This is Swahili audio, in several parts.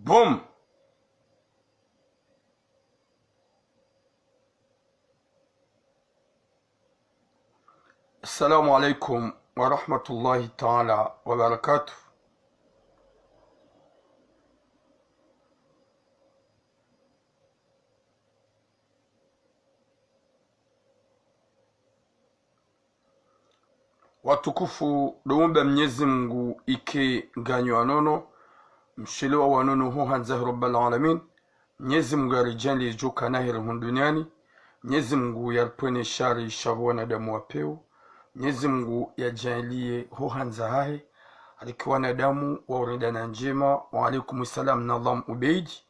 Boom. Assalamu alaikum wa rahmatullahi ta'ala wa barakatuh. Watukufu doumba Mwenyezi Mungu ike ganyo anono mshelewa wanono ho hanzahi rabbal alamin. Mwenyezi Mungu arijali joka nahiri duniani. Mwenyezi Mungu yarpwene shari shabu wanadamu wapeo. Mwenyezi Mungu yajalie ho hanzahi aliki wanadamu wa uridana njema. Wa alaikum salam na Allah ubeidi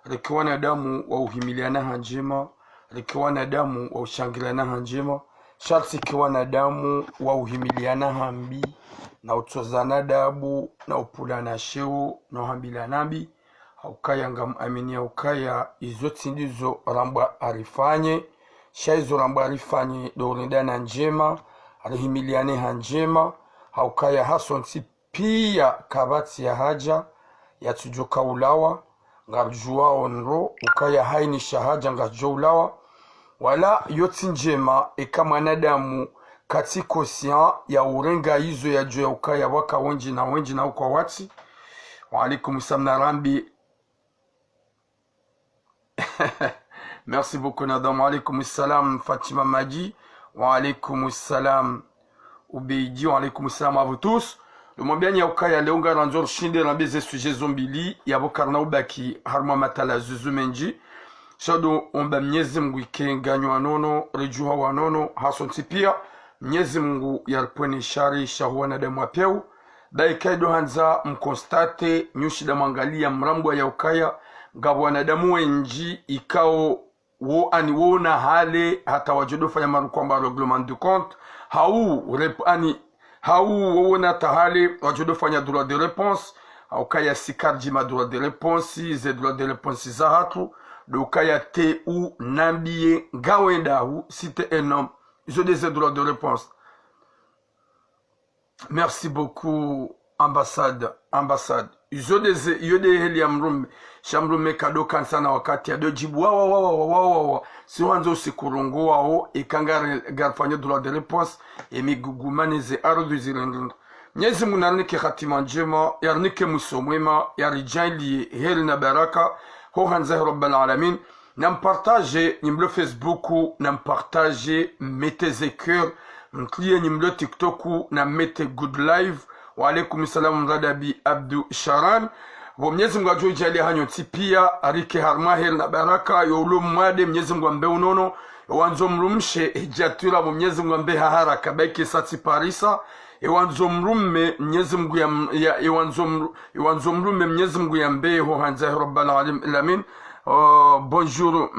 aliki wanadamu wa uhimiliana njema, aliki wanadamu wa ushangiliana njema, sharti ki wanadamu wa uhimiliana hambi na utozana dabu na upulana sheo na hambila nabi haukaya ngam aminia haukaya izoti ndizo ramba arifanye shaizo ramba arifanye doridana njema arihimiliane hanjema haukaya hasonsi pia kabati ya haja ya tujoka ulawa ngarjua onro ukaya haini shahaja ngarjua ulawa wala yoti njema eka mwanadamu katiko siya ya urenga hizo ya juu ya ukaya waka wenji na ukwa wati. Wa alaikum salam na rambi. Merci beaucoup Nadam. Wa alaikum salam Fatima Madi. Wa alaikum salam Ubeidi. Wa alaikum salam à vous tous. Le mwambiani ya ukaya leonga ranzor shinde rambeze suje zombili ya bokarna ubaki harma matala zuzumenji. Shado omba Mwenyezi Mungu ike ganyo anono rejuha wanono hasonsi pia Mwenyezi Mungu yarpwene shari shahu wanadamu wapeu daikaido hanza mkonstate nyushida mwangalia mrambwa ya ukaya ngabu wanadamu wenji ikao wo ani wona hale hata wajodo fanya maru kwamba reglement de compte hau wona tahale wajodo fanya droit de réponse ukaya sikarji ma droit de réponse ze droit de réponse za hatu dokaya te ou nambiye gawenda ou si t'es un homme je des droits de réponse. Merci beaucoup ambassade je des helium room shamrume kado kansana wakati ya dojibu wa si wanzo sikurungu wao ikanga garfanya droit de réponse emigugumane ze ardu zirendund. Mwenyezi Mungu narnike khatima njema yarnike musomwema yarijali heri na baraka ho hanzahi rabbal alamin. Nam partage nimlo Facebooku, nam partage mette zekeur, mkliye nimlo TikToku, nam mette good live. Wa alaikum salam radabi Abdu Sharan. Mwenyezi Mungu ajo jali hanyo tipia arike harmahir na baraka yolo mwade Mwenyezi Mungu ambe unono wanzo mrumshe hijatura Mwenyezi Mungu ambe haraka baki sati parisa ewanzo mrumme Mwenyezi Mungu ya ewanzo mrumme Mwenyezi Mungu yambe ho hanzahi rabbal alamin. Bonjour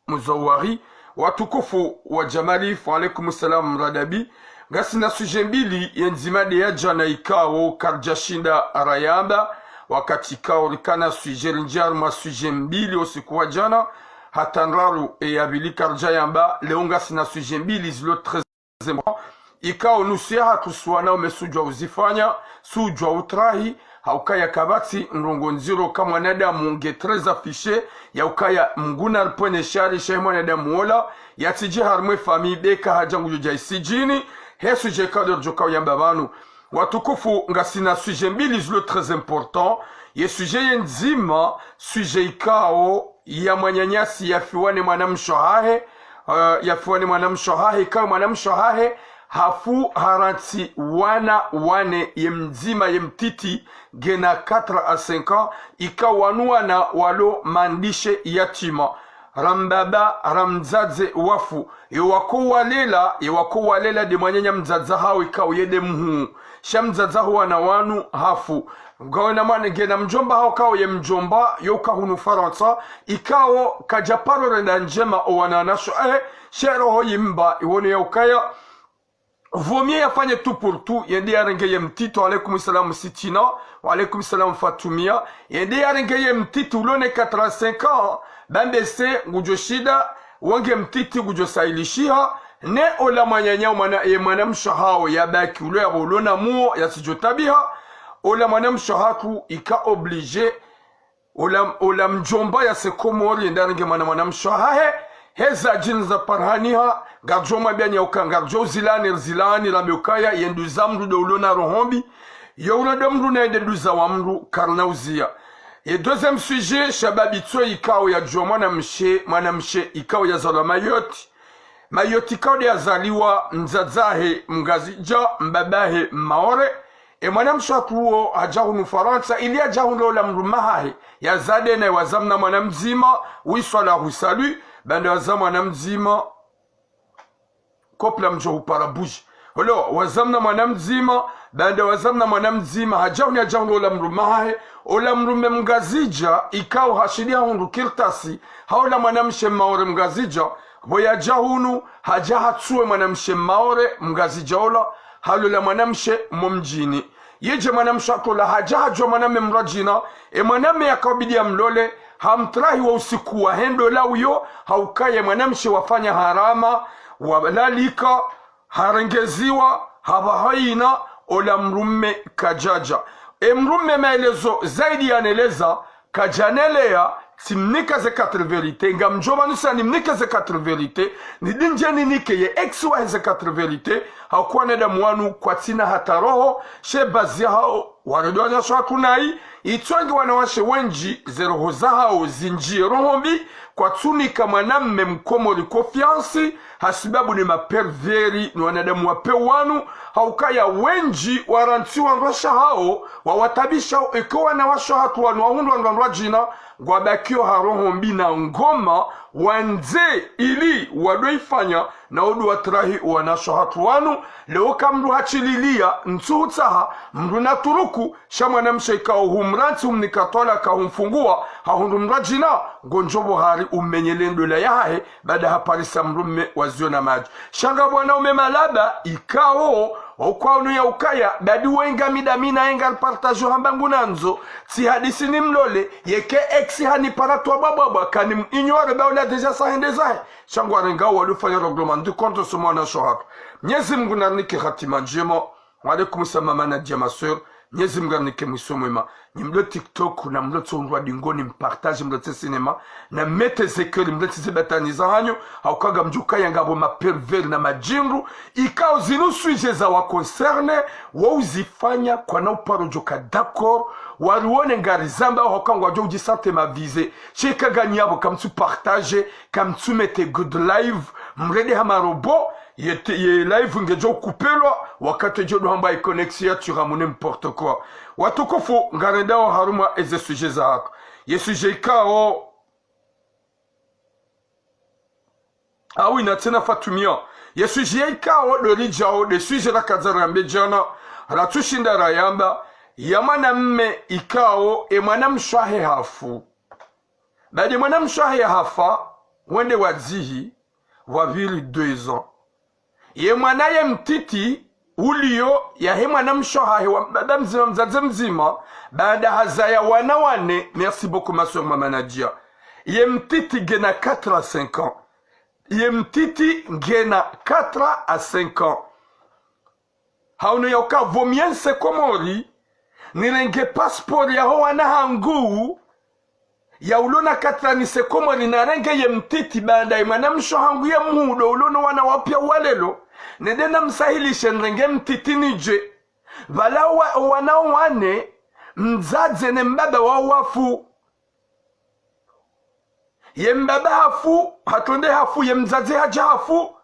Muzawari watukufu wa jamali wa alaikum salam radabi gasi na suje mbili yenzimade ya jana ikao karjashinda arayamba wakati ikao rikana suje rinjar ma suje mbili osikuwa jana hatanraru yabili karjayamba leongasi na suje mbili zilo 13 ikao nusia hatuswana umesujwa uzifanya sujwa utrahi haukaya kabati nrongo nziro kama nadamu nge trez afishe ya ukaya mguna alpwene shari shahima nadamu ola ya tiji harmwe fami beka hajangu yuja isijini hesu jekador joka uyamba banu watukufu nga sina suje mbili zilo très important ye suje yenzima suje ikao ya mwanyanyasi ya fiwane mwanamshohahe kama mwanamshohahe hafu haranti wane yemzima yemtiti gena 4 à 5 ans ikawanua na walo mandishe yatima rambaba ramzadze wafu yewako walela de mwanyanya mzadza hao ikao yede mhu shamzadza huwa na wanu hafu gawena mane gena mjomba hao kao ye mjomba yoka hunu faransa ikao kajaparo renda njema owananasho shero ho yimba iwone ya ukaya Vomie yafanye tout pour tout. Yende yarengeye mtito. Alaikum salam Sitina. Wa alaikum salam Fatumia. Yende yarengeye mtito. Ulone 85 ans. Bambese ngujo shida. Wange mtiti ngujo sailishia. Ne ola manyanya mwana mshahao ya baki. Ulo ya ulona muo ya sijotabiha. Ola mwana mshahatu ika oblige ola mjomba ya se Komori ndaringe mwana mshahahe heza jinza parhaniha garjo mabya uka garjo zilani la mukaya yendu zamru de ulona rohombi yona domru na ende duza wamru karnauzia. Et deuxième sujet, shababitso ikao ya jo mwanamshe ikao ya zala mayoti. Mayoti ikao ya zaliwa mzazahe mgazija mbabahe maore. E mwanamshe akuo hajahunu Faransa ili hajahunu ola mrumahahe ya zade na wazamna mwanamzima wiswala husalu bende wazam mwanamzima kopla mjo uparabuji. Holo wazamna mwanamzima bende wazamna mwanamzima hajahunu ola mrumahahe ola mrume mgazija ikao hashidia hundu kirtasi haola mwanamshe maore mgazija boya jahunu hajahatsue mwanamshe maore mgazija ola halola mwanamshe mumjini yeje mwanamshe akola hajahajwa mwaname mrajina mwaname yakabidi ya mlole hamtrahi wa usiku wa hendo la uyo haukaye mwanamshe wafanya harama walalika harengeziwa habahaina ola mrume kajaja. Mrume maelezo zaidi yaneleza kajanelea simnika ze 4 verite nga mjoma nusa nimnika ze 4 verite nidinjeni nike ye exwa ze 4 verite hakuwa neda mwanu kwa tina hata roho she bazi hao waredwaja shwa kunai itwangi wanawashe wenji ze roho za hao zinjie rohombi kwa tunika mwanamme mkomori konfiansi hasibabu ni maperveri ni wanadamu wape wanu haukaya wenji warantiwa nrosha hao wawatabisha ikowa na washo hatu wanu wahundu wandu jina gwabakio harohombi na ngoma wanze ili wadoifanya na odu watrahi wanasho hatu wanu leo kamdu hachililia ntuhutaha mdu naturuku shamwana mshaikao humranti umnikatola kahumfungua hahundu mrajina gonjobo hari umenyelendo la yahe bada haparisa mrume wazio na maji shanga bwana umemalaba ikao okwanu ya ukaya badi wenga midamina enga alpartajo hambangu nanzo si hadisi ni mlole yeke exi hani paratwa bababa kani ignore baula deja sahende zahe shangwa renga walufanya reglement du compte sur mon shohat nyezi Mungu narnike khatima njema wa alaikum salam mama Nadia ma sœur nyezi Mungu narnike mwisomema ni mlo TikTok na mlo tsondwa dingoni mpartage mlo cinema na mete zekeli mlo tsebataniza hanyo haukaga mjuka yangabo ma pervers na majinru ikao zinu sujet za wa concerne wa uzifanya kwa na uparojoka d'accord waruone ngari zamba hokangwa jo ujisante ma vise cheka ganyabo kamtu partage kamtu mete good live mrede hamarobo ye live ngejo kupelwa wakati jodo hamba ikonexia turamune n'importe quoi watukufu ngarendao haruma eze sujet za ye sujet kao awi na tena fatumia ye sujet kao dorijao de sujet la kadzarambe jana ratushinda rayamba yamana mme ikao mwana mshahe hafu badi mwana mshahe hafa wende wazihi wavili 2 ans ye mwana ye mtiti ulio ya he mwana mshahe wa baba mzima mzaze mzima baada hazaya wana wane merci beaucoup ma soeur mama Nadia ye mtiti gena 4 à 5 ans ye mtiti gena 4 à 5 ans hauno yoka vomiense Komori nilenge passport ya ho wana hangu ya ulona katrani se Komori na renge ye mtiti baada ya mwana msho hangu ya mudo ulona wana wapya walelo nedena msahilishe nrenge mtiti nije vala wana wane mzaze ne mbaba wa wafu ye mbaba hafu hatonde hafu ye mzaze haja hafu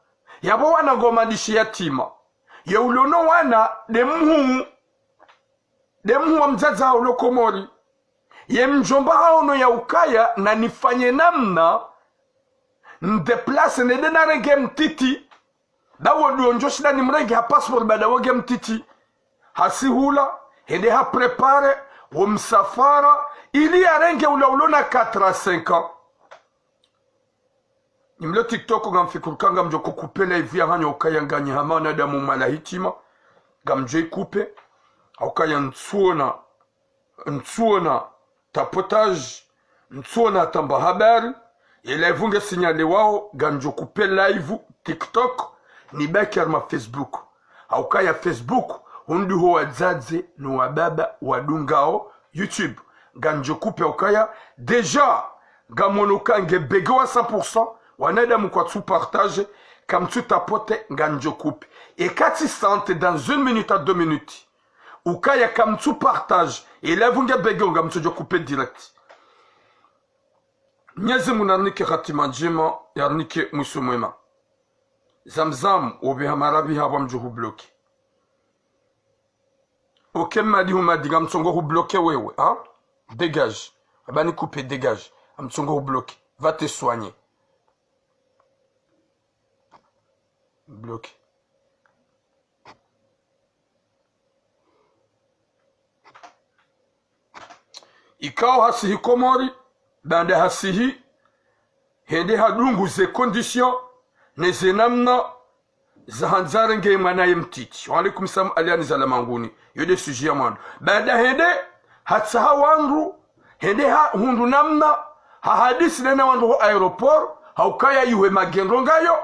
yabo wana ngomanishi yatima ye ulono wana demuhu wa mzaza hao lo Komori ye mjomba hao no ya ukaya na nifanye namna ndeplace nede na renge mtiti dawo duonjo shida ni mrenge ha passport bada wage mtiti hasihula hende ha prepare wa msafara ili ya renge ulona 4 à 5 ans nimlo TikTok ngamfikurukanga mjoko kupela hivi hanyo ukaya nganya hamana damu malahitima gamje coupe aukaya ntsuona tapotage ntsuona tamba habari ile vunge signale wao ganjo coupe live TikTok ni baki arma Facebook aukaya Facebook hundi ho wazaze no wababa wadungao YouTube ganjo coupe ukaya deja gamonoka nge begewa 100% wanada mkwatsu partage kamtu tapote ganjo coupe et kati sante dans 1 minute à 2 minutes ukaya kamtu partage et là vunga bege ngamtu jo coupe direct nyeze munarnike khatima njema yarnike musumwema zamzam obihamarabi haba mjuhu bloki okemadi humadi gamtsongo hu bloqué wewe hein dégage abani couper dégage amtsongo hu bloqué va te soigner bloqué ikao hasihi komori bande hasihi hende hadungu ze conditions ne zenamna zahanzare nge mana yemtiti wa alaikum salam aliani zalamanguni yode sujet mwana banda hende hatsaha wandu hende hundu namna hadisi nena wandu ho aeroport haukaya iwe magendo ngayo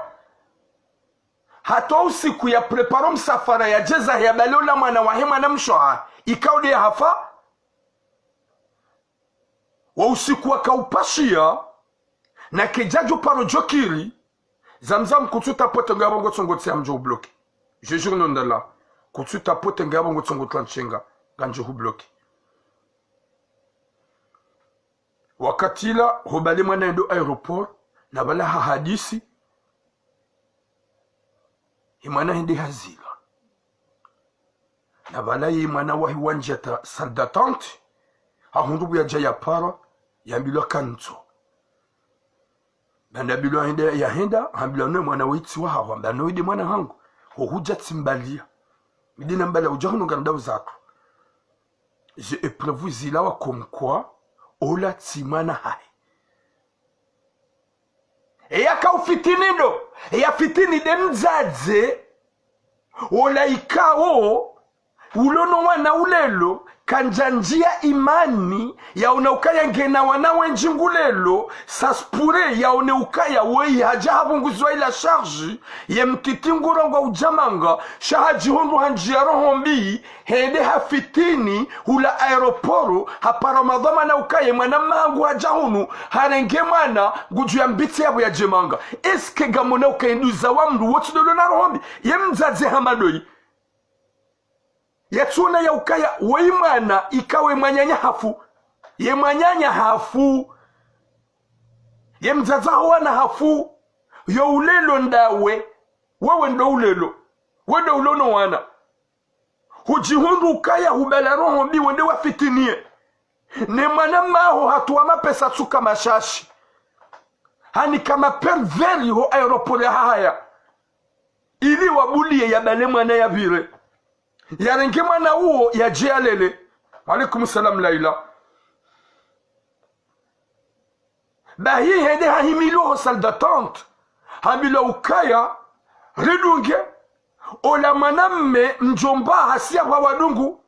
hata usiku ya preparo msafara ya jeza ya balola mwana wahema na mshoha ikaude ya hafa wa usiku wakaupashia na kejajo paro jokiri zamzam kututa pote ngabongo tsongo tsia mjo bloqué je jure non de là kututa pote ngabongo tsongo tlanchenga ganjo hu bloqué wakati la hobali mwana ndo aeroport na bala hadisi imana hindi hazila na bala imana wahi wanjata salle d'attente ahundu ya jaya para yambilo kanto banda bilo hende ya henda hambilo no mwana witsi wa hawa banda widi mwana hangu hohuja tsimbalia midina mbala ujahunu ngandao zako je éprouve zilawa comme quoi ola tsimana hai eya kaufitinido eya fitini demzadze ola ikao ulono wana ulelo kanjanjia imani ya unaukaya ngena wanawe njingulelo saspure ya unaukaya wei haja habunguzwa ila charge ya mtitingurangwa ujamanga shahaji hundu hanjia rohombi hende hafitini hula aeroporo hapara madhama na ukaye mwana mangu haja hunu harenge mwana guju ya mbiti yabu ya jemanga eske gamona ukayenduza wa mdu wotu dolo na rohombi ye mzaze hamadoi yatuna ya ukaya weimana ikawe mwanyanya hafu ye mwanyanya hafu ye mzazaho wana hafu yo ulelo ndawe wewe ndo ulelo wendo ulono wana hujihundu ukaya hubela roho mbi wende wafitinie ne mwana maho hatuwa mapesa tsuka mashashi hani kama perveri ho aeroport haya ili wabulie ya bale mwana ya vire yarenge mwana uo ya jialele alaikum salam laila bahi hede hahimilo ho salle d'attente hamilo ukaya redunge ola manamme njomba hasia wa wadungu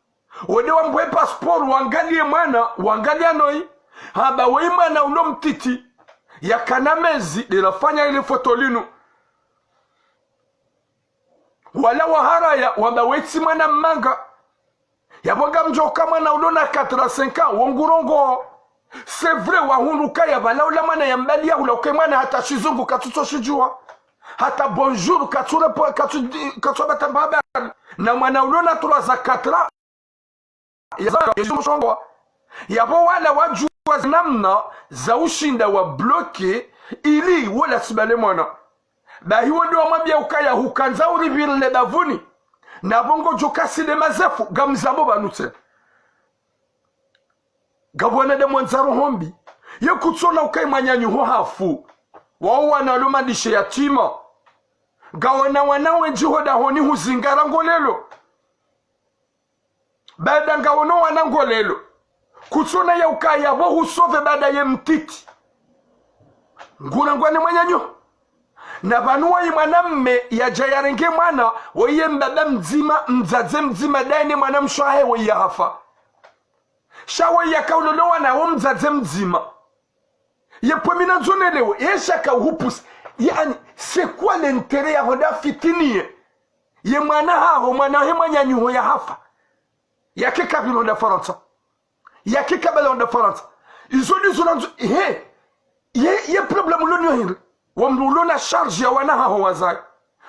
wode wambwe passport wangalie mwana wangalia noi haba weimana uno mtiti ya kanamezi lilafanya ile fotolinu wala waharaya wabawetsi mwana manga yabonga mjoka mwana ulona 85 ans wongurongo c'est vrai wahunduka ya bala ula mwana yambali ya ula mwana hata shizungu katuto shijua hata bonjour kature po katsoba tambaba na mwana ulona 3 za 4 ya yeshongo yabo wala wajua namna za ushinda wa bloke ili wala sibale mwana bahi wondo amwambia ukaya hukanza uribirle davuni na bongo jokasi de mazefu gamzabo banutse gabwana de mwanzaro hombi yekutsona ukai manyanyu ho hafu wao wanaloma dishe yatima gawana wanawe jihoda honi huzingara ngolelo baada ngawono wanangolelo kutsona ya ukaya bo husove baada ye mtiti ngurangwane manyanyu na banuwa imanamme ya jayarenge mwana weye mbaba mzima mzaze mzima dani mwana mshahe weye hafa shawe ya kaulolowa na wo mzaze mzima ye pomina zonelewe ye shaka uhupus yani c'est quoi l'intérêt ya hoda fitinie ye mwana haho mwana he mwanyanyuho ya hafa yake kabilo da faransa ya kikabala onda Faransa izodi zonanzo ye problem ulonyo hili wamlulona charge ya wana hao wazai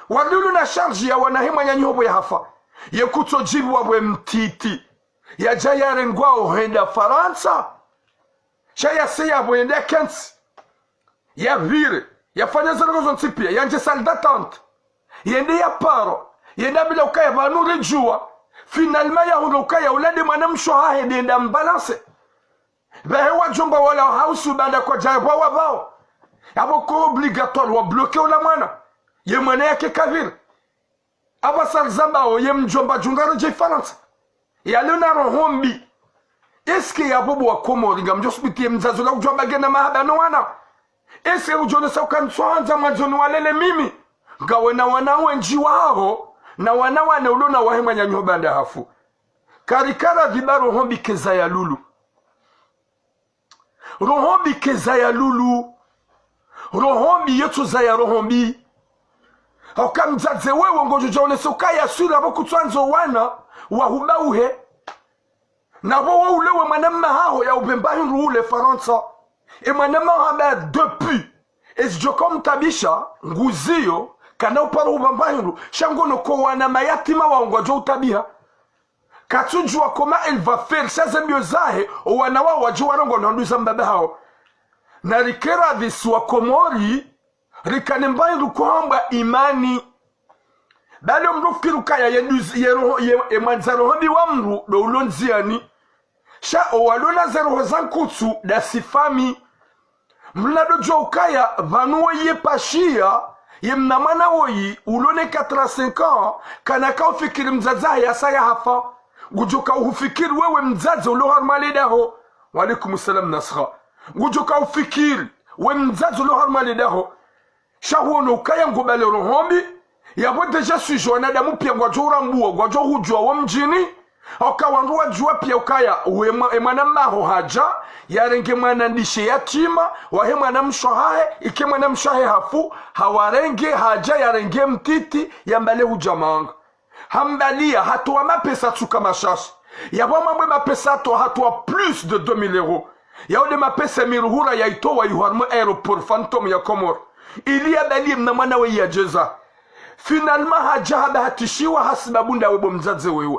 walulona charge ya wana hema nyanyobo ya hafa ye kutojibu wabwe mtiti ya jayare ngwao henda Faransa shaya seya bwende kensi ya vire ya fanya zaragozo ntipia ya nje salle d'attente yende ya paro yenda bila ukaya banu rejua finalement ya huno ukaya ulade mwanamsho hahe denda mbalance behe wajomba wala hausu banda kwa jayabwa wabao yabo ko obligatoire wa bloquer ola mwana ye mwana yake kavire aba salzambao ye mjomba jungaro je Faransa ya Leonardo Hombi eske ya bobo wa Komori ngamjo spiti mzazo la ujomba gena mahaba no wana eske ujone sa ukansoanza mwanzo walele mimi ngawe na wanawe nji wao na wanawane ulona wahema nyanyo banda hafu karikara vibaro Hombi keza ya lulu Rohombi keza ya lulu Rohombi yetu za ya rohombi hauka mzaze wewe ngojo jaone soka ya sura abo kutwanzo wana wahubauhe na bo ulewe manama hao ya ubemba ule Faransa e manama haba depuis es comme tabisha nguzio kana uparo ubamba shangono ko wana mayatima wa ngojo utabia katujua koma elle va faire ça mieux zahe wana wao wajua rongo nduza mbaba hao na rikera viswa Komori rikanemba rukwamba imani bale mrufikiru kaya ye manzaro handi wa mru do ulonziani sha owalona zero zankutsu da sifami mlado jokaya vanuwe ye pashia ye mnamana woyi ulone 85 ans kana ka ufikiri mzaza ya saya hafa gujoka ufikiri wewe mzaza ulo harmaledaho wa alaikum salam nasra gujoka ufikiri we mzaza ulo harmaledaho shahuono ukaya ngobale rohombi yabo deja sujona damu pia gwajora mbuo gwajo hujwa wa mjini okawanduwa jua pia ukaya emana maho haja yarenge mwana ndishe yatima wahe mwana mshohahe ike mwana mshohahe hafu hawarenge haja yarenge mtiti yambale hujamanga hambalia hatuwa mapesa tuka mashashi yabo mamwe mapesa hatuwa plus de 2000 euros yaude mapesa miruhura ya itowa yuharmu aeroport Phantom ya Komoro ili ya bali mnamwana we ya jeza finalement haja habahatishiwa hasibabunda webo mzaze wewe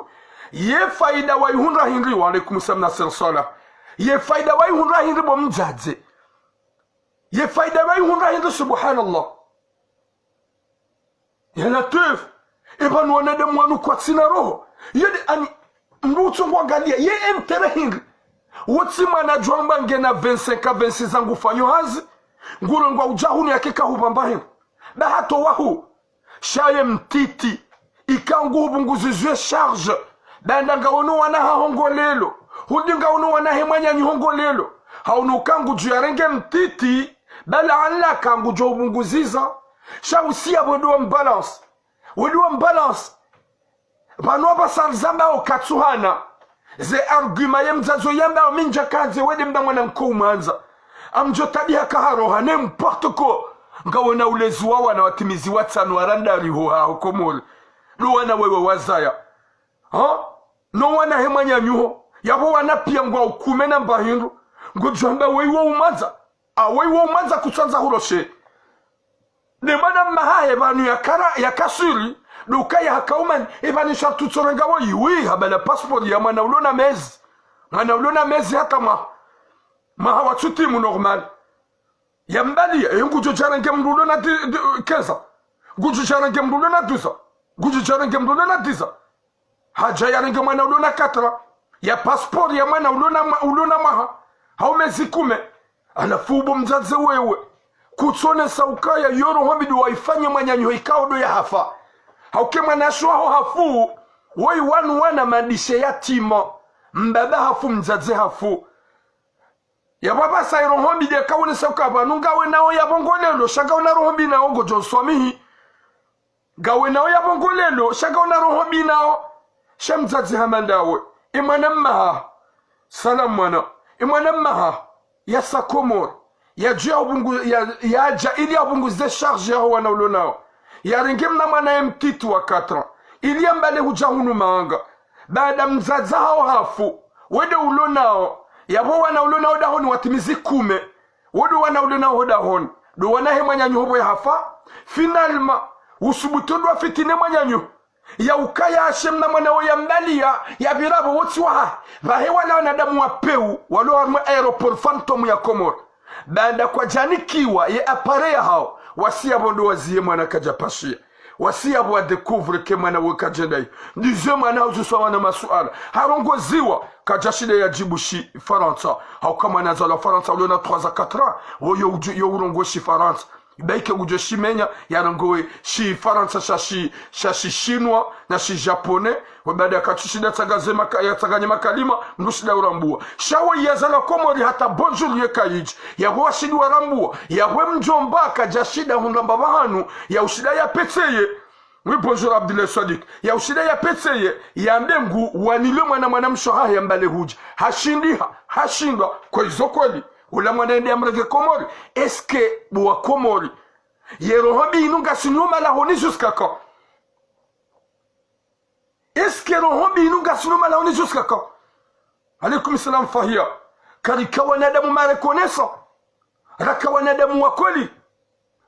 ye faida wa ihunra hinri wa alaikum salam nasir sala ye faida wa ihunra hinri bo mzaze ye faida wa ihunra hinri subhanallah ya latif ibanu wanade mwanu kwa tsina roho yede ani mrutu mwangalia ye emtere hinri wotsi mana jwamba ngena 25 26 angu fanyo hazi nguro ngwa ujahuni yakika hubambahin bahato wahu shaye mtiti ikangu hubunguzizwe charge banda ngawono wana hahongolelo hudi ngawono wana hemanya nyihongolelo haunu kangu juyarenge mtiti bala ala kangu jo hubunguziza shausia weduwa mbalance banwa basalzamba okatsuhana ze arguma ye mzazo yamba minja kanze wede mda mwana nkumanza amjo tabia kaharoha n'importe quoi ngawona ulezi wawa na watimizi watsanu waranda rihoha Komori luwana wewe wazaya no wana hemanya nyuho yabo wana pia ngwa ukumena mbahindu ngujamba weiwo umanza kutsanza huroshe ne mana mahaye banu yakasuri lukaya hakauman ibani shartutsorenga woyi habala passport ya mwana ulona mezi hata maha watsuti mu normal yambali ngujo charange mrulo na kesa ngujo charange mrulo na dusa ngujo charange mrulo na disa haja yarange mwana ulona 4 ya passport ya mwana ulona maha haumezi kume alafubo mzaze wewe kutsone saukaya yoro hobidu waifanya manyanyo ikao do ya hafa haukema nashwa ho hafu woi wana madishe yatima mbaba hafu mzaze hafu ya baba sa rohombi de kawone sauka banunga we nawo ya bongolelo shaka una rohombi nawo gojo swamihi gawe nawo ya bongolelo shaka una rohombi nawo shamzazi hamandawe imanamma salam mwana imanamma ya sakomor ya jia ubungu ya ja ili abunguze charge ya wana ulonao ya ringem na mwana mtitu wa 4 ili ambale hujahunu maanga baada mzaza hao hafu wede ulonao yabo wana ulona oda honi watimizi kume wodo wana ulona oda honi do wana he mwanyanyu hobo ya hafa finalma usubutondwa fitine mwanyanyu ya ukaya Hashem na mwana wa yambalia ya birabo woti wa bahewa na wanadamu wa peu walo wa aeroport Phantom ya Komoro baada kwa janikiwa ye aparea hao wasia bondo wazie mwana kajapashia wasia bo découvre ke mwana wakajendai ndizo mwana uzuswa na masuala harongoziwa kajashide ya jibushi Faransa au kama nazala Faransa uliona 3 à 4 ans woyo urongo shi Faransa baike ujo shimenya yarangoe shi Faransa shashi Chinois na shi Japonais baada ya katushida tagazema ya taganya makalima ndushida urambua shawo yazala Komori hata bonjour yekayiji ya washidi warambua ya mjomba kajashida hundamba bahanu ya ushida ya petseye. Oui, bonjour Abdullah Sadiq. Ya ushida ya petseye ya mbengu wanile mwana mshoha ya mbale huji hashindwa kwa hizo kweli ula mwana ende amrege Komori eske buwa Komori yerohobi inunga sinyuma la honi jusqu'à quand eske rohobi inunga sinyuma la honi jusqu'à quand alaikum salam fahia karika wanadamu marekonesa raka wanadamu wakoli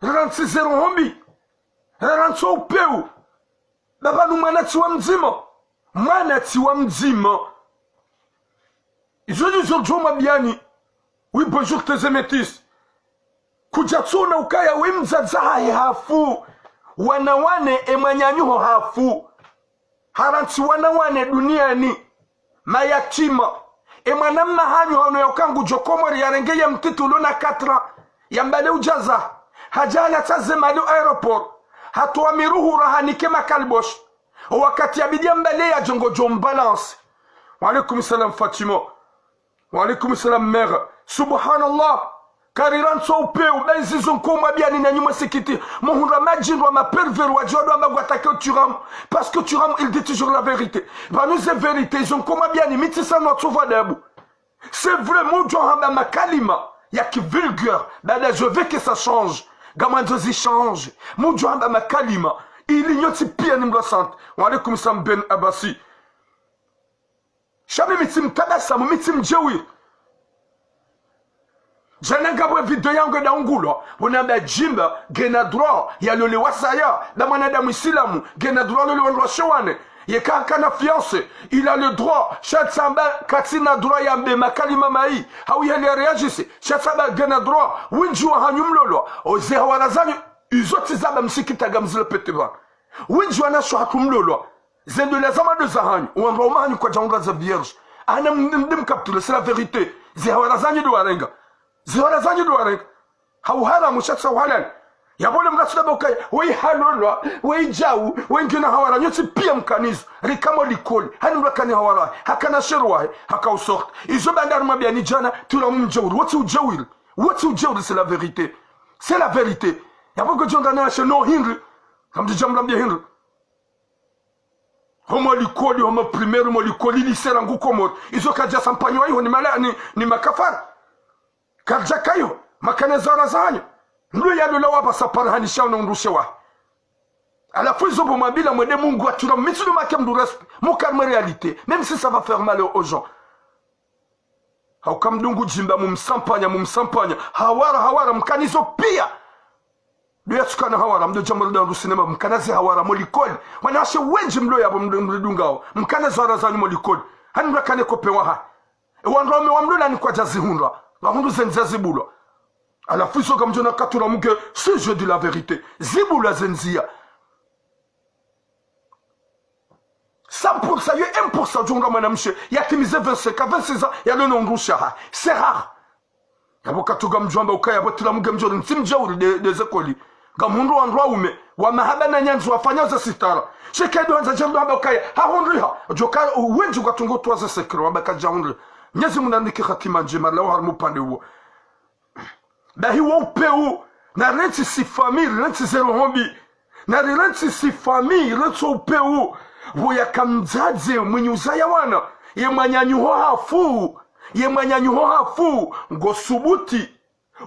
ransi zero hombi ransi upeu baba nu mwanati wa mzima izo joma biani. Oui, bonjour tes émétis. Kujatsuna ukaya wimzazaha hafu. Wanawane emanyanyuho hafu. Haranti wanawane duniani. Mayatima. Emanamna hanyu hano ya ukangu jokomori ya renge ya mtitu luna 4 ya mbale ujaza. Hajala tazemali aeroport. Hatuwa miruhu rahanike makalbosh. Wakati ya bidia mbale ya jongo jombalance. Wa alaikum salam Fatima. Wa alaikum salam mère. Subhanallah kariran so upeu benzi zonkoma biani na nyuma sekiti mohunda majindwa ma pervers wa jodo amba gwatake turam parce que turam il dit toujours la vérité ba nous c'est vérité zonkoma biani mitisa no tsuva debu c'est vrai mojo hamba makalima ya ki vulgaire bada je veux que ça change gamanzo zi change mojo hamba makalima il ignoti pia nimlo sant wa alaikum salam Ben Abassi shabe mitim tabasa mitim jewi jana gabwe video yangu da ungulo unamba jimba gena droit ya lole wasaya da mwanadamu islamu gena droit lole wanroshowane yekaka na fiancé il a le droit chatsamba katina droit ya mbe makalima mai hawi hali reagisse chatsamba gena droit winjua hanyumlolo oze hawarazani izoti zaba msikita gamzile peteba winjua na sho hakumlolo zendo la zama de zahanyu wanromani kwa janga za vierge ana mdim kaptule c'est la vérité ze hawarazani do warenga zihora zanyu duwarenga hauhara mushatsa halal yabole mnasida bokaya we halolwa we jawu we ngina hawara nyoti pia mkanizo rikamo likoli hani mrakani hawara hakana sherwa hakausort izo bandar mabiani jana turamumjawri wati ujawri c'est la vérité yaboko jondana no hinri kamdi jamla bia hinri homo likoli homo primaire homo likoli lisera ngukomor izo kaja sampanyo hiyo ni malani ni makafara karja kayo makane zara zanyo ndu ya lola wapa sapara hanisha unondushewa ala fuizo bo mabila mwede Mungu atura mitsulu makemdu resp mukarme réalité même si ça va faire mal aux gens haukamdungu jimba mumsampanya hawara mkanizo pia ndio tukana hawara mdo jambo ndu sinema mkanazi hawara molikoli wanashe wenji mdo yabo mdungao mkane zara zanyo molikoli hani mrakane kopewa ha wanrome wa mdo nani kwa jazi hundra Lahundu zenza zibula. À la fuso comme John Katura Muke, c'est je dis la vérité. Zibula zenzia. 100%, il y a 1% de gens qui il y a 25 à 26 ans, il y a le nom de Shara. C'est rare. Il y a beaucoup de gens qui ont été là, qui ont été là, des écoles. Gamundu andwa ume wa mahaba nyanzo wafanya za sitara shekedo za jambo abakaya ha hondriha joka wenji gatungo twaza sekro abaka jambo nyezi munandike khatima njema la harmu pande wo bahi wo peu na renti si famille renti zero hombi na renti si famille renti peu wo yakamzaze mwenyuza ya wana ye manyanyuho hafu ngo subuti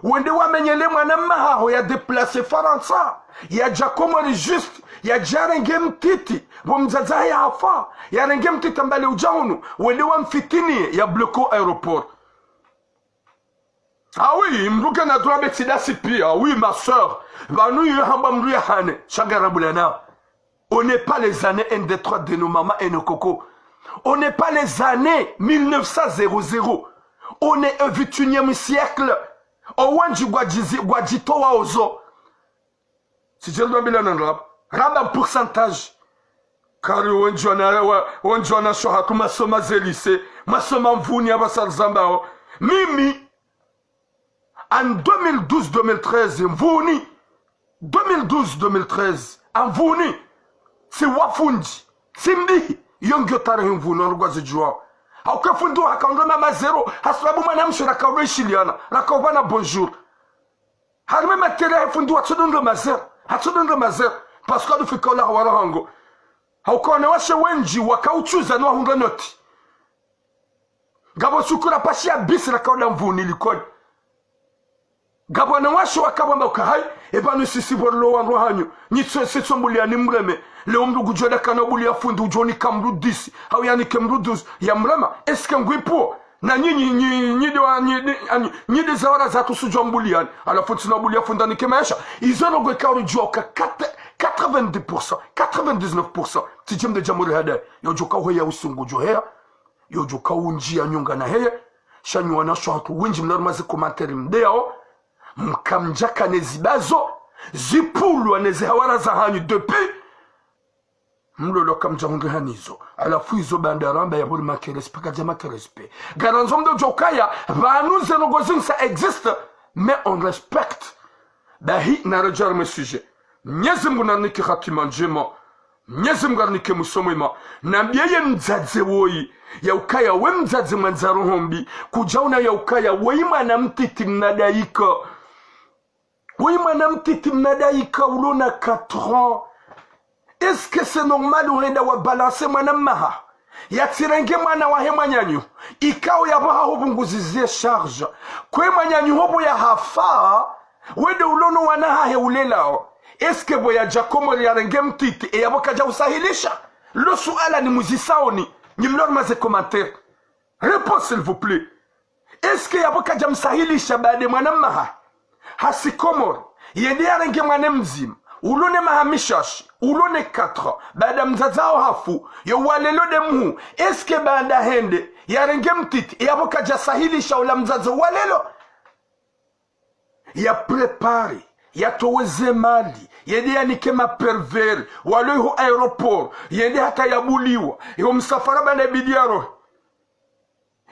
wende wamenyele mwana maho ya déplacer Faransa ya Giacomo juste ya jarenge mtiti bomzaza ya hafa ya renge mtiti mbale ujahunu wende wamfitini ya bloko aéroport Ah oui, mruke na droit betidasi pia. Oui, ma soeur. Bah nous, yamba mruya hane. Chagarabulana. On n'est pas les années 1, 2, 3 de nos mamans et nos cocos. On n'est pas les années 1900. On est au 21e siècle. Owanji Guadjitowa Ozo. Si je dois bien en rab en pourcentage. Car on joue shoha kuma soma zelise. Ma soma mvuni abasal zambao. Mimi. En 2012-2013, mvuni. 2012-2013. En mvuni. Si wafundi. Simbi. Yongyo tare mvuni. Orgwazi jua. Auke fundu hakaonga mama zero. Hasababu manamsho rakawe shiliana. Rakawabana bonjour. Harme matera fundu hatudunga mazer. Hatudunga mazer. Parce que fika la wala hango. Haukone washe wenji wakauchuza no hunga noti. Gabo sukura pashi ya bisi rakawda mvuni likoni. Gabo na washe wakabamba ukahai. Ebanu sisi borlo wangu hanyo. Nitso setsombulia ni mreme. Leo mdu gujoda kanabuli ya fundu ujoni kamru 10. Hau yani kamru 12 ya mrema. Eske ngwipo. Na nyide zawara zatu sujambuliani. Alafu tunabulia fundani kemaesha. Izono gwe kauri juoka 90%, 99%. Tijem de jamuri hada. Yojoka uheya usungu johea. Yojoka unjia nyunga na heye. Shanyu wanasho hatu winji mnormazi komanteri mdeo. Mkamjaka nezibazo. Zipulu wanezi hawara za hanyu depuis. Mlolo kamja hungi hanizo. Alafu izo bandaramba ya bulma kerespe. Kajama kerespe. Garanzom de jokaya. Vanu zenogozing ça existe. Mais on respecte. Bahi narajar me sujet. Nyezim gunarniki khatima njema. Nyezim garniki musomima. Nambiye mzadze woi. Ya ukaya we mzadze manzaro hombi. Kujauna ya ukaya weima na mtiti mnadaika. Weima na mtiti mnadaika ulona 4 ans. Est-ce que c'est normal ou renda wa balancer mwana maha? Ya tirenge mwana wa hema nyanyu. Ikao ya baha hobunguzizie charge. Kwe manyanyu hobo ya hafa. Wede ulono wanaha he ulelao. Est-ce que boya jakomo ya renge mtiti. E yaboka ja usahilisha. Lo suala ni muzisaoni. Ni mnorma ze commentaire. Réponse s'il vous plaît. Est-ce que yaboka ja msahilisha baade mwana maha? Hasikomor. Yende ya renge mwana mzima. Ulone mahamishashi, ulone 4, baada mzazao hafu, yo walelo de mhu, eske baada hende, ya renge mtiti, ya boka jasahilisha ula mzazo walelo, ya prepare, ya toweze mali, yende ya nikema perveri, walo yu aeroport, yende hata ya buliwa, yu msafara bane bidiaro,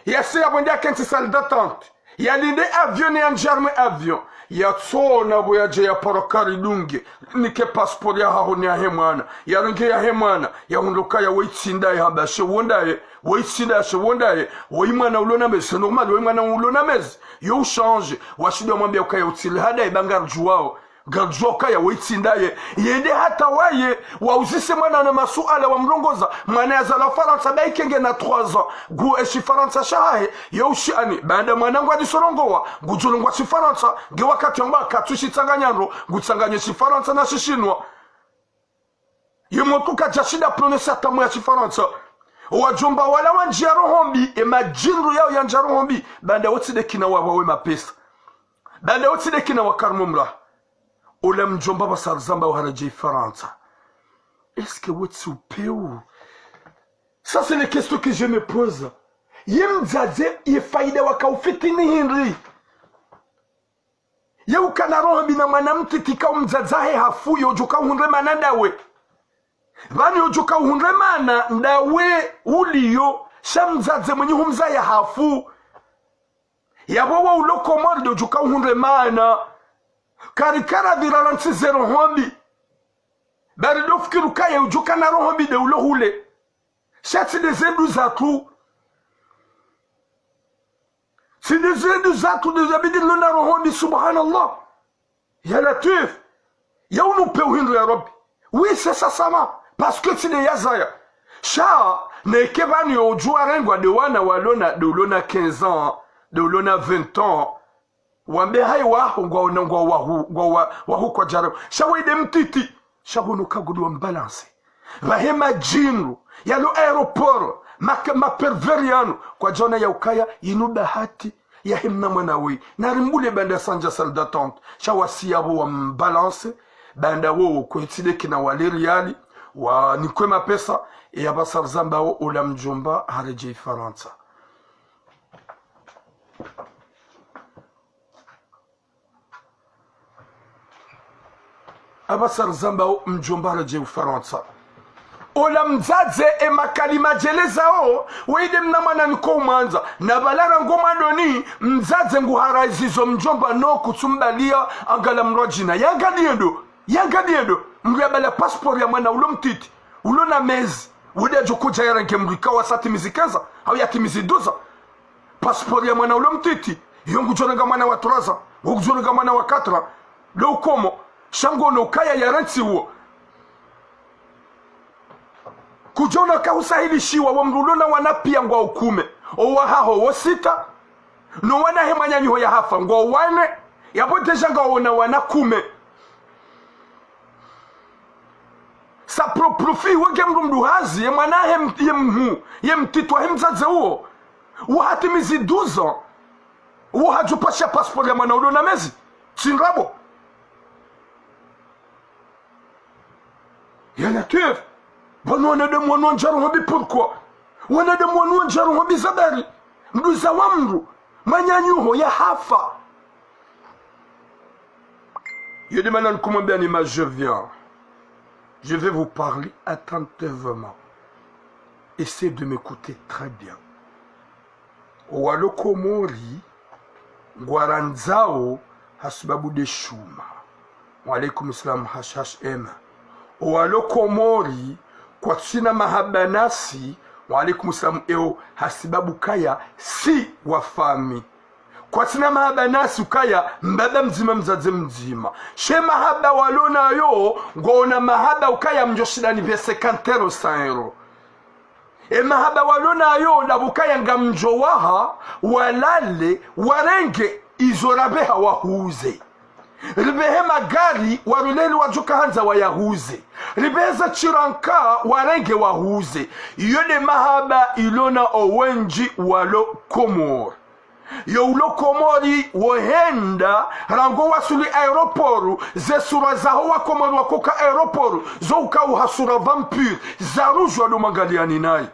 ya se ya bonde ya kenti sal d'attente, ya linde avion ya njarme avion, ya tsona boyaje ya parakari dunge nike passport ya hahoni ya hemwana ya runge ya hemwana ya hunduka ya weitsinda ya habashe wondaye weitsinda she wondaye weimwana ulona mese normal weimwana ulona mese yo change washido mwambia ukaya utile hada ibangar juwao garjoka ya weitsinda ye yende hata waye wauzise mwana na masuala wa mrongoza mwana ya zala Faransa baikenge na 3 ans gu eshi Faransa shahe yo shani baada mwanangu adisorongowa gujulungwa shi Faransa ge wakati amba katushi tsanganyaro gutsanganye shi Faransa na shishinwa yemotuka jashida prononcer atamu ya shi Faransa wajomba wala wanjaro hombi e majinru yao ya njaro hombi baada wotside kina wawe mapesa baada wotside kina wakarmumra Ola mjomba basarzamba waharaji Faransa. Est-ce que vous êtes peu? Ça c'est les questions que je me pose. Yemzaze yefaida wakaufitini Henry. Yeu kanaro bina manamti tika umzazahe hafu yojuka unre manadawe. Vani yojuka unre mana ndawe uliyo shamzaze mwenye humza ya hafu. Yabowa uloko mordo yojuka unre mana. Karikara viralansi zero hombi. Barido fikiru kaya ujuka na rohombi de ulo hule. Shati de zendu zatu. Si de zendu zatu de zabidi lona rohombi subhanallah. Ya latif. Ya unu peuhindu ya Rabbi. Oui c'est ça sama. Parce que c'est de yazaya. Sha na ekevani yo ujua rengwa de wana walona de ulona 15 ans. De ulona 20 ans. Wambe hai wahu wahu kwa jarabu. Shawede mtiti. Shawunu kagudu wambalansi. Vahema jinru. Yalo aeroporo. Ma perveriano. Kwa jona ya ukaya. Inu bahati. ya himna mwanawe na rimbule banda sanja salle d'attente shawasi abo wa mbalance banda wo kuitide kina wale riali wa nikwe mapesa ya basar zamba wo ula mjomba hareje Faransa. Abasar zamba wo mjomba hareje Faransa. Ola mzaze makalima jeleza o weide mnamana niko manza na balara ngoma doni mzaze nguharazizo mjomba no kutumbalia angala mrojina yanga diedo mriabala passport ya mwana ulo mtiti ulo na mezi ude jokuja yaranke mrika wasati mizikaza au yatimizi doza passport ya mwana ulo mtiti yongu jonanga mwana wa turaza jonanga mwana wa katra lo komo shango no kaya yaranti uo kujona kausahilishiwa wa mrulona wanapia ngwa ukume owa haho wasita no wana hemanyanyiho ya hafa ngwa wane yapoteja nga wana kume sa profi wege mrumduhazi yemana yemtitwa hemzaze uo uhatimizi 12 ans uhajupasha passport ya mwana ulona mezi chinrabo yana kef Bon, on a de moi non jaroubi pourquoi? On a de moi non jaroubi zabari. Mduza wamru. Manyanyuho ya hafa. Je demande comment bien image je viens. Je vais vous parler attentivement. Essayez de m'écouter très bien. Walokomori Gwaranzao hasbabu de shuma. Wa alaikum salam HHM. Walokomori kwa tusina mahaba nasi wa alaikum salam eo hasibabu kaya si wafami kwa tusina mahaba nasi ukaya mbaba mzima mzaze mzima she mahaba walona yo ngona mahaba ukaya mjoshidani vya 50 €100 mahaba walona yo nabukaya ngamjowaha walale warenge izorabeha wahuze ribehe magari waruleli wajuka hanza wayahuze ribeza chiranka warenge wahuze yone mahaba ilona owenji walo komor yo ulo komori wohenda rango wasuli aeroporu ze sura zaho wa komori wakoka aeroporu zo uka uhasura vampire zaruju walo magaliani nai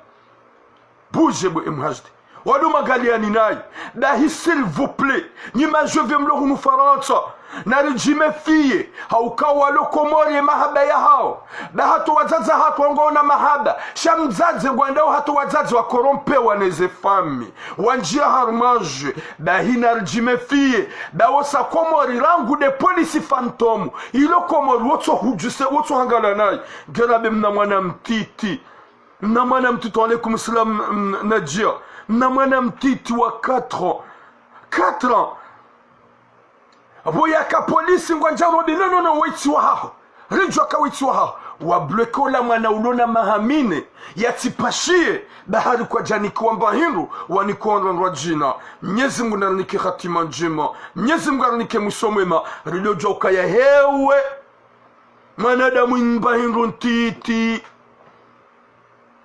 bouge bo imhajdi walo magaliani nai dahi s'il vous plaît nima je vais mlo hunu Faransa narijime fiye haukawa lokomori mahaba ya hao da hatu wazazi hatu wangona mahaba shamzazi ngwandao hatu wazazi wakorompe waneze fami wanjia harumaje da hina narijime fiye da wosa komori rangu de polisi fantomu ilo komori woto hujuse woto hangala nai gerabe mna mwana mtiti alaikum salam Nadia mna mwana mtiti wa 4 ans Aboya ka polisi ngwanjaro bi no waiti wa haho rijwa ka waiti wa haho wa bleko la mwana ulona mahamine yatipashie bahari kwa jani kwamba hindu wanikonda rwajina Mwenyezi Mungu nanike hatima njema Mwenyezi Mungu nanike musomema rilojo kaya hewe manadamu imba hindu ntiti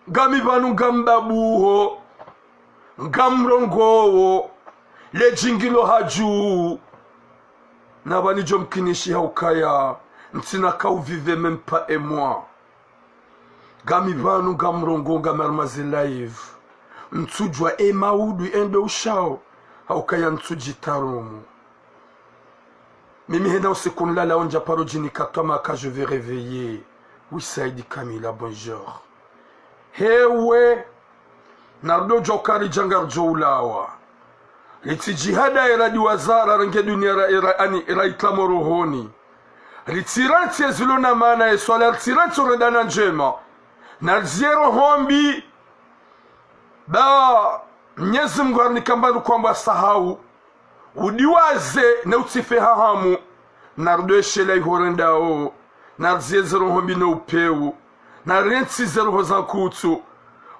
gami banu gambabuho ngamrongowo le jingilo haju Nabani jom kinishi haukaya ntina kauvive même pas et moi gami banu gamrongo gamarmazi live ntujwa maudu endo ushao haukaya ntujitarumu mimi henda usiku nlala onja parojini katoma ka je vais réveiller oui Saidi Kamila bonjour hewe nardo jokari jangar joulawa Liti jihada iradi wazara range dunia ra itlamo rohoni. Litiranti ya zilona mana ya swala litiranti uredana njema. Na zero hombi. Ba Mwenyezi Mungu arnikambaru kwamba sahau. Udiwaze na utife hahamu. Nardo eshela ihorenda o. Narzie zero hombi na upeu. Narenti zero hozankutu.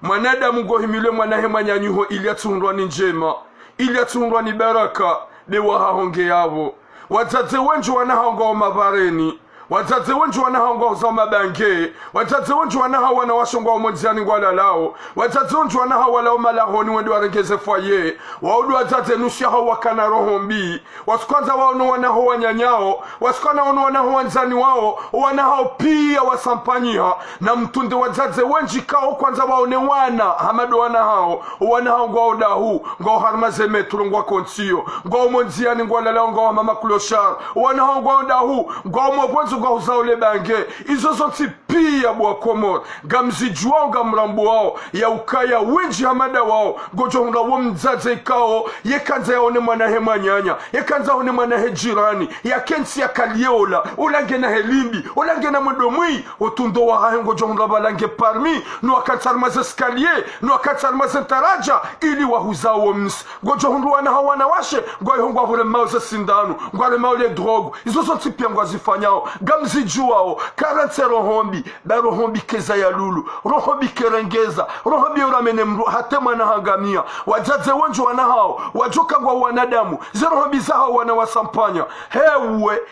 Mwanada Mungu himile mwanahe nyanyuho ili atundwa ni njema. Ili atundwa ni baraka de wahahonge yabo wazaze wenju wanahonga mabareni wazazi wengi wanahangwa uzama bange, wazazi wengi wanaha wanawashongwa umonziani ngwala lao, wazazi wengi wanaha walao malahoni wende warengeze foye, waudu wazazi nusia hao wakana roho mbi, wasikwanza wano wanaho wanyanyao, wasikwana wano wanaho wanzani wao, wanaho pia wasampanyia, na mtunde wazazi wengi kao kwanza waone wana, hamado wanahao, wanahao ngwa odahu, ngwa harmaze metru ngwa konsiyo, ngwa umonziani ngwala lao ngwa mama kuloshar, wanahao ngwa odahu, ngwa umobwenzo ngwa uzaule bange, izo zonti pia bwa komor, gamzijua ngamrambu wao, ya ukaya wenji hamada wao, gojo hunga womzaze ikao, yekanza yaone mwana hema nyanya, yekanza yaone mwana hejirani, ya kensi ya kaliola, ulange na helimbi, ulange na mdomui, otundo wa hae gojo hunga balange parmi, nuwa katsarmaze skalier, nuwa katsarmaze taraja, ili wahuzao woms, gojo hunga wana hawana washe, gojo hunga hule mauze sindanu, ngwale maule drogu, izo zonti pia ngwa zifanyao, gamzijuao, karantse rohombi, da rohombi keza ya lulu, rohombi kerengeza, rohombi uramene mru, hate mana hangamia, wajaze wenju wanahao, wajoka ngwa wanadamu, ze rohombi zahao wanawasampanya,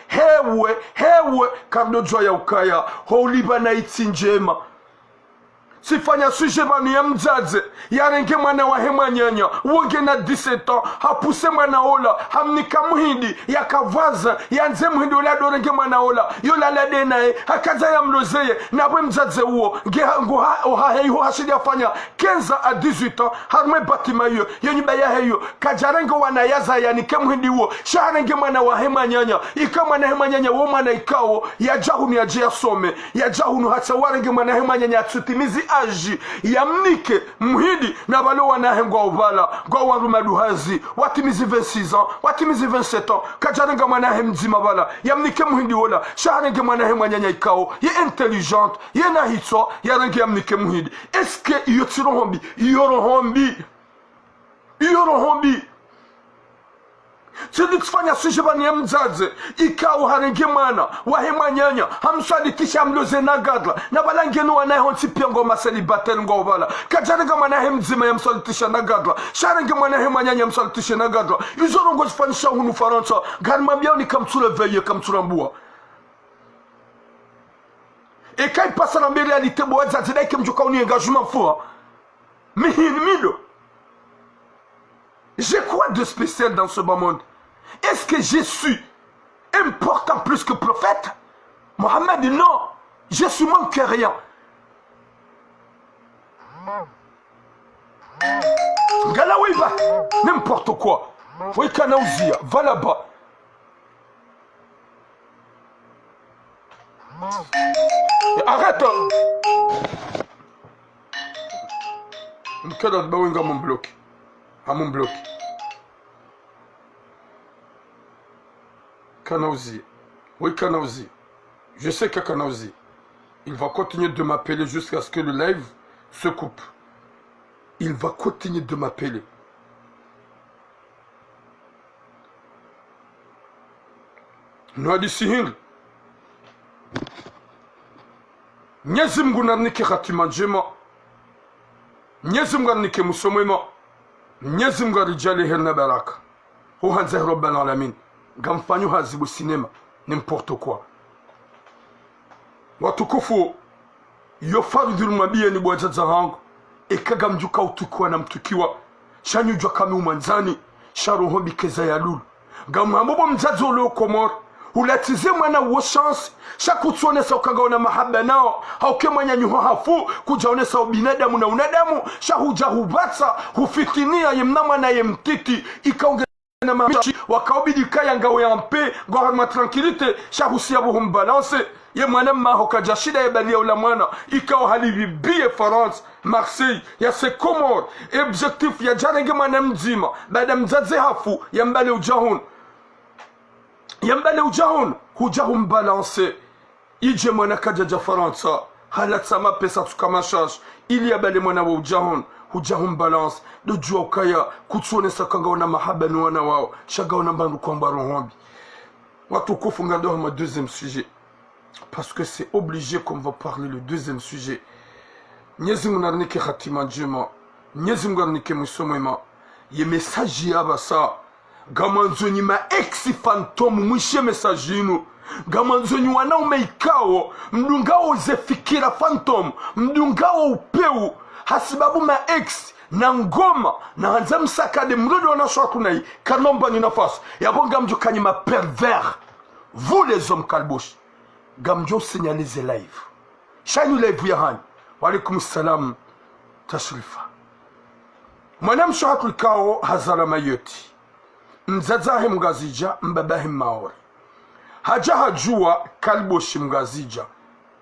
hewe, kardo jwa ya ukaya, houliba na iti njema, sifanya suje manu ya mzaze, yarenge mwana wa hema nyanya, uonge na 17 ans, hapuse mwana ola, hamnika muhindi, yakavaza, yanze muhindi ola dorenge mwana ola, yola lade nae, hakaza ya mlozeye, nabwe mzaze uo, heiho hashidi afanya, 15 à 18 ans, harme batima yo, yoniba ya heyo, kajarenge wana yaza yani ke muhindi uo, shaharenge mwana wa hema nyanya, ika mwana hema nyanya, uo mwana ikao, ya jahunu ya jia some, ya jahunu hata warenge mwana hema nyanya, atsutimizi aji ya mnike muhidi na walo wanahengwa ubala gwa warumaduhazi watimizi 26 ans watimizi 27 ans kajarenga mwanahe mzima bala ya mnike muhidi wola shaharenge mwanahe mwanyanya ikao ye intelligente ye nahitso ya renge ya mnike muhidi eske iyo tirohombi iyo rohombi Tufanya sujibani ya mzaze ikawo harenge mwana wahema nyanya hamsalitisha mloze na gadla na balangenu wanahe honsi pia ngoma celibatere ngobala kajarenga mwanahe mzima ya msalitisha na gadla sharenge mwanahe mwanyanya ya msalitisha na gadla izorongo zifanisha hunu Faransa garima biao ni kamtura veye kamtura mbua eka ipasa na mbele alitebo wazaze daike mjuka uni engagement fua mihini mido. J'ai quoi de spécial dans ce bas monde? Est-ce que Jésus est important plus que prophète? Mohamed, non. Jésus manque rien. Galawiba, n'importe quoi. Oui, Kanaouzia, va là-bas. Arrête. Mkada bawinga mon bloc. À mon bloc. Kanaouzi. Oui, Kanaouzi. Je sais que Kanaouzi, il va continuer de m'appeler jusqu'à ce que le live se coupe. Il va continuer de m'appeler. Nouadisihin. Nyezim gunarnike khatimanjema. Nyezim garnike musomema. Mwenyezi Mungu arijali herna baraka. Huhanze Rabbana alamin. Gamfanyu hazibu sinema. N'importe quoi. Watukufu. Yofaru dhulumabia ni bwajaza hangu. Ekaga mjuka utukiwa na mtukiwa. Shanyu jwa kami umanzani. Sharuho bikeza ya lulu. Gamhamubo mzazi uleo komor. Ulatize mwana uo chance. Shakutuonesa ukagaona mahaba nao. Hauke mwanya nyuho hafu. Kujaonesa ubinadamu na unadamu. Shahuja hubatsa. Hufitinia yemna mwana yemtiti. Ikaunge na mahachi. Wakaubidi kaya ngao ya mpe. Goharma tranquilite. Shahusia buhum balance. Ye mwana maho kajashida ya balia ula mwana. Ikao halibi biye France. Marseille. Ya se Comore. Objectif ya jarenge mwana mzima. Bada mzaze hafu. Ya mbale ujahun. Yambale ujahun, hujahun balance. Ije mwana kajaja Faransa. Halat sama pesa tukamashaj. Ili yabale mwana wa ujahun. Hujahun balance. De jua ukaya. Kutuone sakanga wana mahaba nuwana wao. Shaga wana mbandu kwa mbaro hombi. Watu kufu ngado ma deuxième sujet. Parce que c'est obligé qu'on va parler le deuxième sujet. Nyezi munarnike khatima njema. Nyezi munarnike musomema. Ye message yaba sa. Gamanzoni ma ex fantôme mwishe message yinu gamanzonyi wana umeikao mdungao zefikira phantom mdungao upeu hasibabu ma ex na ngoma na hanza msakade mrodo wanashwa kunai kanomba ni nafasi yabonga mjo kanyima pervers vous les hommes kalbosh gamjo signalize live shani live ya hani walaikum salam tashrifa mwanamsho hakulikao hazara mayoti mzazahe mgazija mbabahe maori haja hajua kalboshi mgazija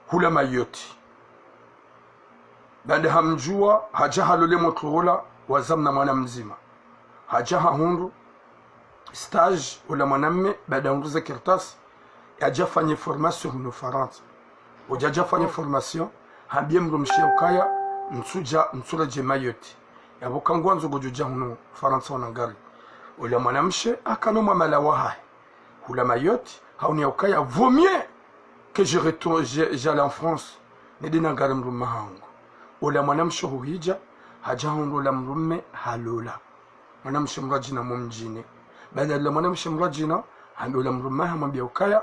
hula mayoti bande hamjua haja halole motorola wazamna mwana mzima haja hundu stage ula mwanamme baada hunduza kirtas haja fanye formation no Faransa ujaja fanye formation habie mrumshia ukaya msura je mayoti yaboka ngwanzo gojuja huno Faransa wanangari ula mwanamshe akanomwa malawaha hula mayoti hauni ukaya vaut mieux que je retourne j'allais en France nedina ngari mrumma hangu ula mwanamshe huhija haja hundu la mrumme halula mwanamshe mrajina mumjini baada ya mwanamshe mrajina handula mrumma hamwambia ukaya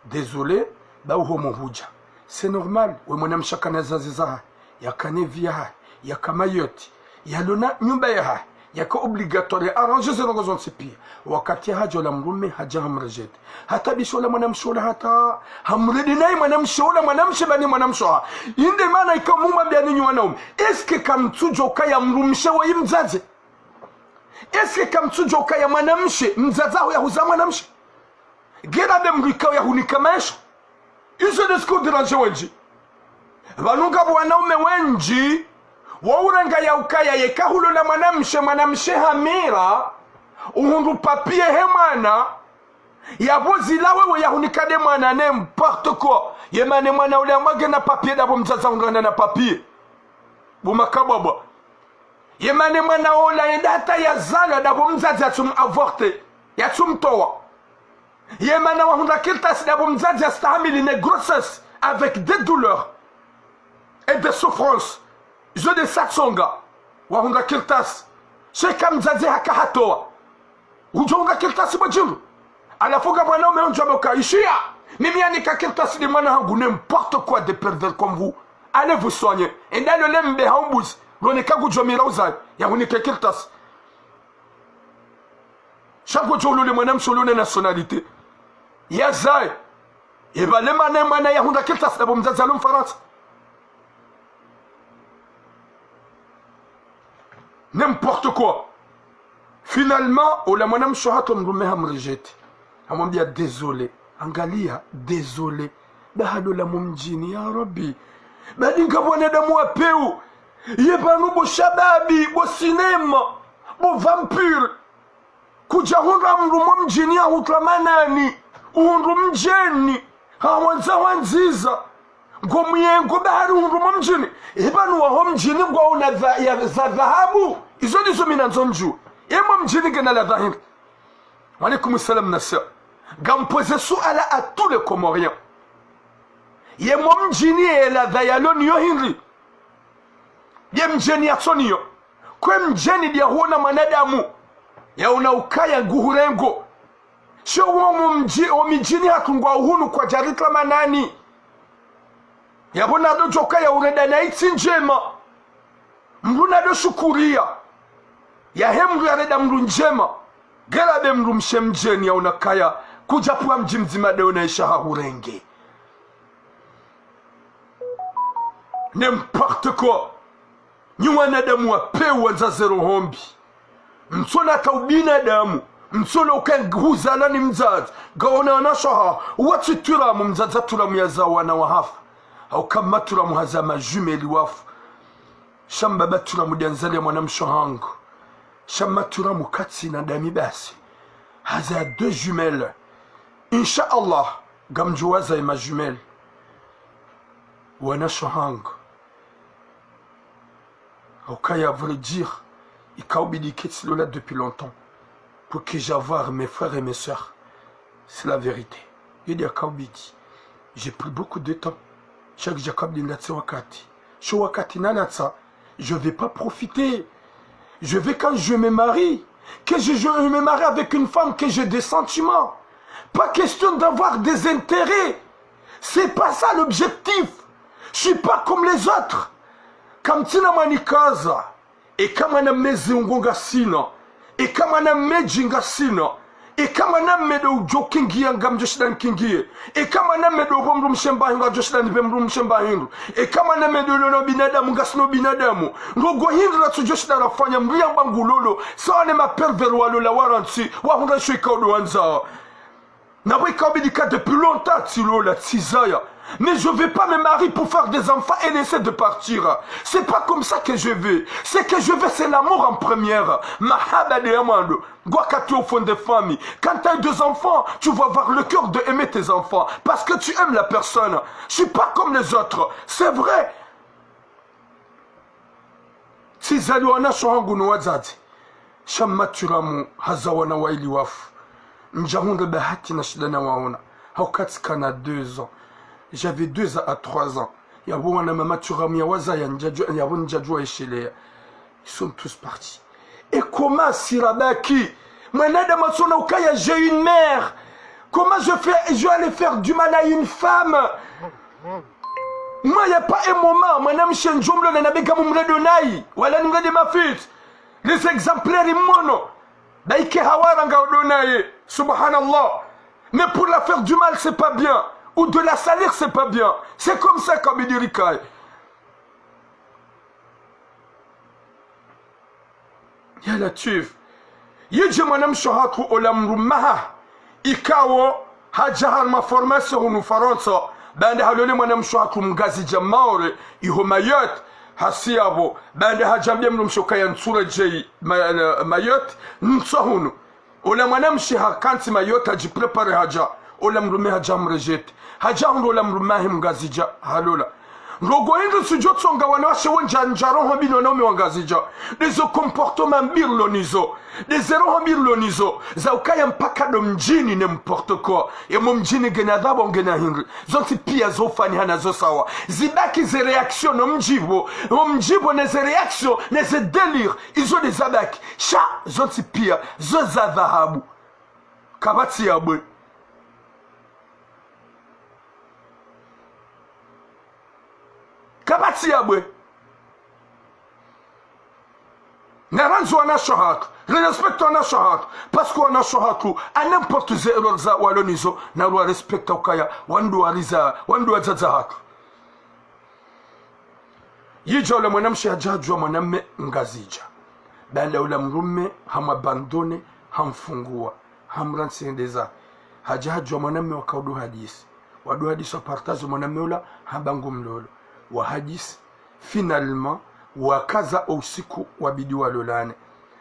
désolé ba uhomo huja c'est normal we mwanamshe kana zaziza yakane via yakamayoti yalona nyumba ya yaka obligatoire arranger ces raisons pia wakati haja la mrumme haja hamrajet hata bishola mwanamshola hata hamredi naye mwanamshe bani mwanamshoa inde maana ikamuma bani nywanaume eske kamtujo kaya mrumshe wa imzaze eske kamtujo kaya mwanamshe mzazaho ya huza mwanamshe gera de mrikao ya hunikamaisha izo desko déranger wenji banunga bwanaume wenji waurenga ya ukaya yekahulo la mwanamshe hamira uhundu papie hemana yabozi la wewe yahunikade mwana n'importe quoi yemane mwana ule amwage na papie dabo mzaza ungana na papie bumakababa yemane mwana ola yendata ya zala dabo mzaza yatum avorte yatum towa yemane wahunda kiltas dabo mzaza yastahamili une grossesse avec des douleurs et des souffrances je de satsonga wahunda kiltas sheka mzazi haka hatoa ujonga kiltas bajuru alafuga mwanaume onjoboka ishia mimi anika kiltas de mwana hangu n'importe quoi de pervers comme vous allez vous soigner et dans le lembe hambus roneka gujomira uzai ya unika kiltas chaque jour le mwana msolo na nationalité yazai et ba le mwana ya hunda kiltas de bomzaza lum Faransa n'importe quoi. Finalement, au la monam shohato mrume hamrejete. Amwambia désolé. Angalia désolé. Bahado la mumjini ya Rabbi. Badinga bwana damu apeu. Yebanu bo shababi, bo cinema, bo vampire. Kuja hunda mrumo mjini ya hutlamanani. Uhundu mjeni. Hawanza wanziza. Ngomuyengo bahari hundumo mjini ibanu waho mjini ngwa una za dhahabu izo ndizo mina nzonju emo mjini gena la dhahir walaikum salam nasa gampoze suala à tous les Comoriens yemo mjini la dhayaloni yo hinri ye mjini ya soniyo kwe mjini dia huona manadamu ya una ukaya nguhurengo sho wo mjini hatungwa uhunu kwa jarikla manani yabona do joka ya ureda na iti njema mruna do shukuria ya hemru ya reda mru njema gela be mru mshemjeni ya unakaya kujapua mjimzima de unaisha hurenge n'importe quoi nyuwana damu wa pewa za zero hombi msona kaubina damu msona ukanguza lani mzazi gaona wanashaha wati turamu mzaza turamu ya zawana wahafa au kama turamu hazama jumeli wafu shamba baturamu dianzali ya mwanamsho hangu shamba turamu katsi na dami basi haza deux jumelles Inch'Allah gamjuwaza ya ma jumelle wanasho hangu au kaya à vrai dire ikaubidi ketsi lola depuis longtemps pour que j'avoir mes frères et mes sœurs c'est la vérité il y a kaubidi j'ai pris beaucoup de temps chaque Jacob l'inatse wakati cho wakati nanatsa je vais pas profiter je vais quand je me marie que je me marie avec une femme que j'ai des sentiments Pas question d'avoir des intérêts. C'est pas ça l'objectif. Je suis pas comme les autres. Comme tina manikaza. Et comme on a mezi ungonga sina. Et comme on a mejinga sina. Et comme on a medo jokingi angam joshidan kingi. Et comme on a medo romrum shemba hinga joshidan bemrum shemba hindu. Et comme on a medo lono binadamu ngasno binadamu. Ngogo hindu na tu joshidan afanya mriamba ngulolo. Sa on ma pervers walo la waranti. Wa hunga shweka odo wanza. Depuis longtemps, mais je ne vais pas me marier pour faire des enfants et laisser de partir. C'est pas comme ça que je veux. Ce que je veux, c'est l'amour en première. Au fond des familles. Quand tu as 2 enfants, tu vas avoir le cœur de aimer tes enfants. Parce que tu aimes la personne. Je suis pas comme les autres. C'est vrai. Si Zaliwana Shohanguno Wazadi, Shamaturamu, Hazawana Waili Wafu. Njahunga bahati na shida na waona. Haukatika na 2 ans. J'avais 2 à 3 ans. Yawana mama turamia waza ya njajua eshelea. Ils sont tous partis. Et comment Sirabaki? Mwanada masona ukaya, j'ai une mère. Comment je vais aller faire du mal à une femme? Moi, il n'y a pas un moment. Madame Chenjomlo n'a pas comme Mredonai. Voilà, nous avons ma fille. Les exemplaires immono. Daike hawaranga odonaye, subhanallah. Mais pour la faire du mal, c'est pas bien. Ou de la salir, c'est pas bien. C'est comme ça, comme il dit Rikai. Ya Latif. Yedje manam shohatu olamrumaha. Ikawo hajahar ma formation nu Faransa. Bande halole manam shohatu mgazi jamaore. Iho mayot. Hasiabo bande hajambia mnumshokaya ntsura jei mayot ntsahunu ola mwanamshi hakanti mayot ajiprepare haja ola mrume haja mrejete haja hundo ola mrumahi mgazija halola ngogo hindu sujotsonga wanawashe wonja njaroho bino naume wangazija dezo comportement mbirlo nizo dezero mbirlo nizo za ukaya mpaka do mjini ne mporto kwa emo mjini gena dhabo ngena hindu zonti pia zofani hana zo sawa zibaki ze reaction no mjibo ne ze reaction ne ze délire izo de zabaki sha zonti pia zo za dhahabu kabati ya bwe kabati ya bwe naranzo wana shohatu respecte wana shohatu parce qu'on a shohatu à n'importe quelle erreur za walonizo na lwa respecte ukaya wandu wazaza hatu yija ule mwanamshi hajajua mwanamme ngazija banda ule mrume hamabandone hamfungua hamransendeza hajajua mwanamme wakaudu hadisi wadu hadisi wa partage mwanamme ula habangu mlolo wa hadis finalement wakaza usiku wabidi walolane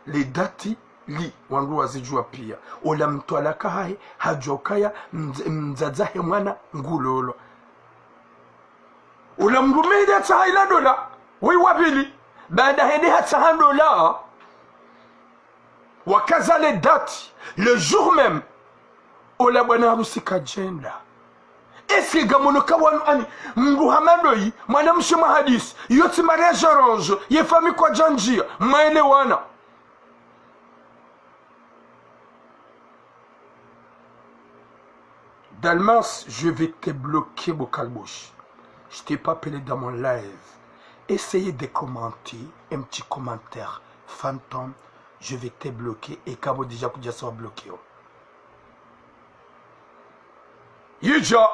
les dati li wandu wazijua pia ola mtwalaka hai hajokaya mzazahe mwana ngulolo ola mrumede atahaila dola wi wabili baada hedi hatahandola wakaza les dati le jour même ola bwana harusi kajenda. Est-ce que gamonoka wanu ani mruhamado yi mwanamshi mahadisi yoti mariage orange ye famille kwa janjia maele wana Dalmas, je vais te bloquer Bocalbouche. Je t'ai pas appelé dans mon live. Essayez de commenter un petit commentaire fantôme, je vais te bloquer et Kabo déjà pour déjà soit bloqué. Yija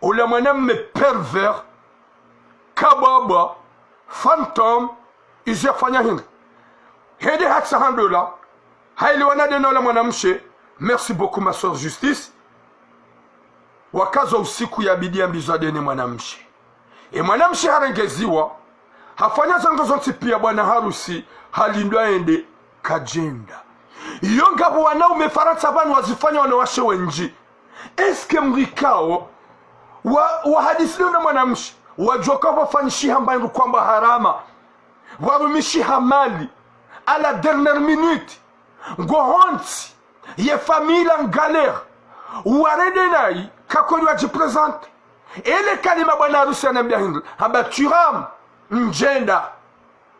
Ola mwanam me pervers kababa fantôme izafanya hinga hede hatsa handola haili wanade na ola mwanamshe. Merci beaucoup ma soeur Justice. Wakaza usiku ya bidii ambizo adene mwanamshe e mwanamshe harengeziwa hafanya zango zonti pia bwana harusi halindwa ende kajenda yonga bwana umefaransa banu wazifanya wanawashe wenji. Eske mrikao wa hadisi na mwanamshi wajoka wafanishiha mbangu kwamba harama warumishiha mali à la dernière minute ngohonti ye famille en galère warede nai kakoli wajipresente ele kalima bwana harusi anambia hindu haba turam njenda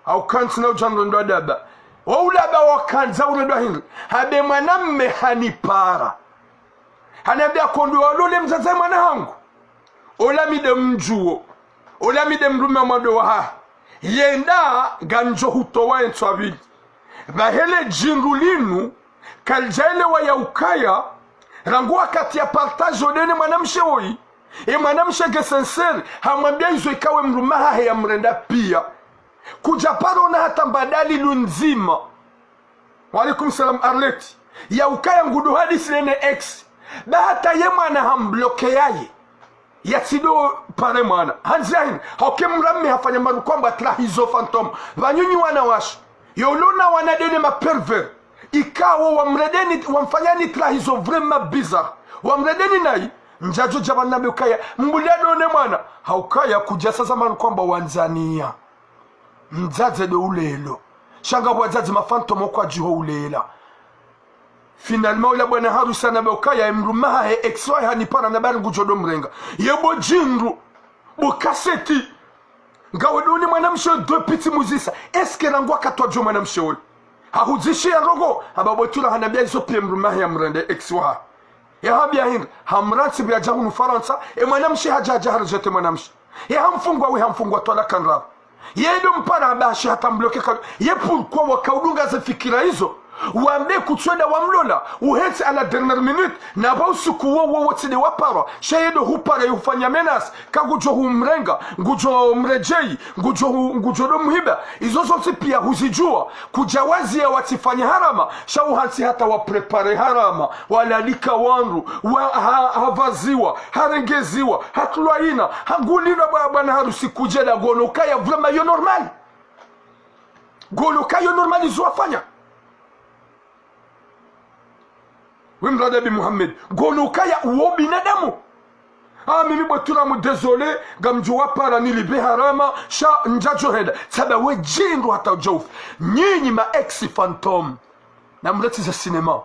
au kanti na ujando ndo adaba waulaba wakanza uredo hindu habe mwanamme hanipara Haniambia kondo walole mzaza mwana hangu. Olamide mjuo. Olamide mrume mwado wa yenda ganjo hutowa entwabili. Bahele jinrulinu kaljaile wa ya ukaya rangu wakati ya partage odene mwanamshe hoi. Mwanamshe gesenseri hamwambia hizo ikawe mrumaha ya mrenda pia. Kujaparo na hata mbadali lunzima. Waalaikum salam Arleti. Ya ukaya ngudu hadisi nene X. Bahata ye mwana hambloke yaye. Ya tido pare mwana. Hanziahin. Hauke mrami hafanya maru kwamba tla hizo fantom. Vanyunyi wana washu. Yolona wanadene maperver. Ikawo wamredeni wamfanyani tla hizo vrema bizarre. Wamredeni nai. Njajo jabanabe ukaya. Mbulado ne mwana. Haukaya kujasa zamaru kwamba wanzania. Mzaze de ulelo. Shanga wazazi mafantomo kwa jiho ulela. Finalement ula bwana harusi anabeukaya emrumaha he exwa hanipana na bari ngujodo mrenga. Yebo jinru. Bukaseti. Ngaweduni mwanamshe do piti muzisa. Eske nangwa katwajo mwanamshe uli. Hahuzishi ya rogo. Hababotula hanabia iso pia emrumaha ya mrende exwa. Ya habia hini. Hamransi bia jahunu Faransa. Mwanamshe hajaja harjete mwanamshe. Ya hamfungwa we hamfungwa tola kanra. Yedo mpana abashi hata mbloke kado. Ye pourquoi wakaudunga ze fikira hizo. Wambe kutswenda wamlola. Uheti ala dernière minute. Na ba usiku wo watide wapara. Shayedo hupara yufanya menas. Kagujo humrenga. Ngujo mrejei. Ngujo do mhiba. Izo zote pia huzijua. Kujawazi ya watifanya harama. Shauhansi hata waprepare harama. Walalika wanru. Havaziwa. Harengeziwa. Hatuluaina. Hangulina bwana harusi kujeda gonoka ya vrema yo normal. Gonoka yo normal izo wafanya. Wimrada bi Muhammad gonokaya uwo binadamu. Mimi bwatura mu désolé gamjuwa para nilibe harama sha njajo heda saba we jindu hata ujofu nyinyi ma ex phantom na mleti za sinema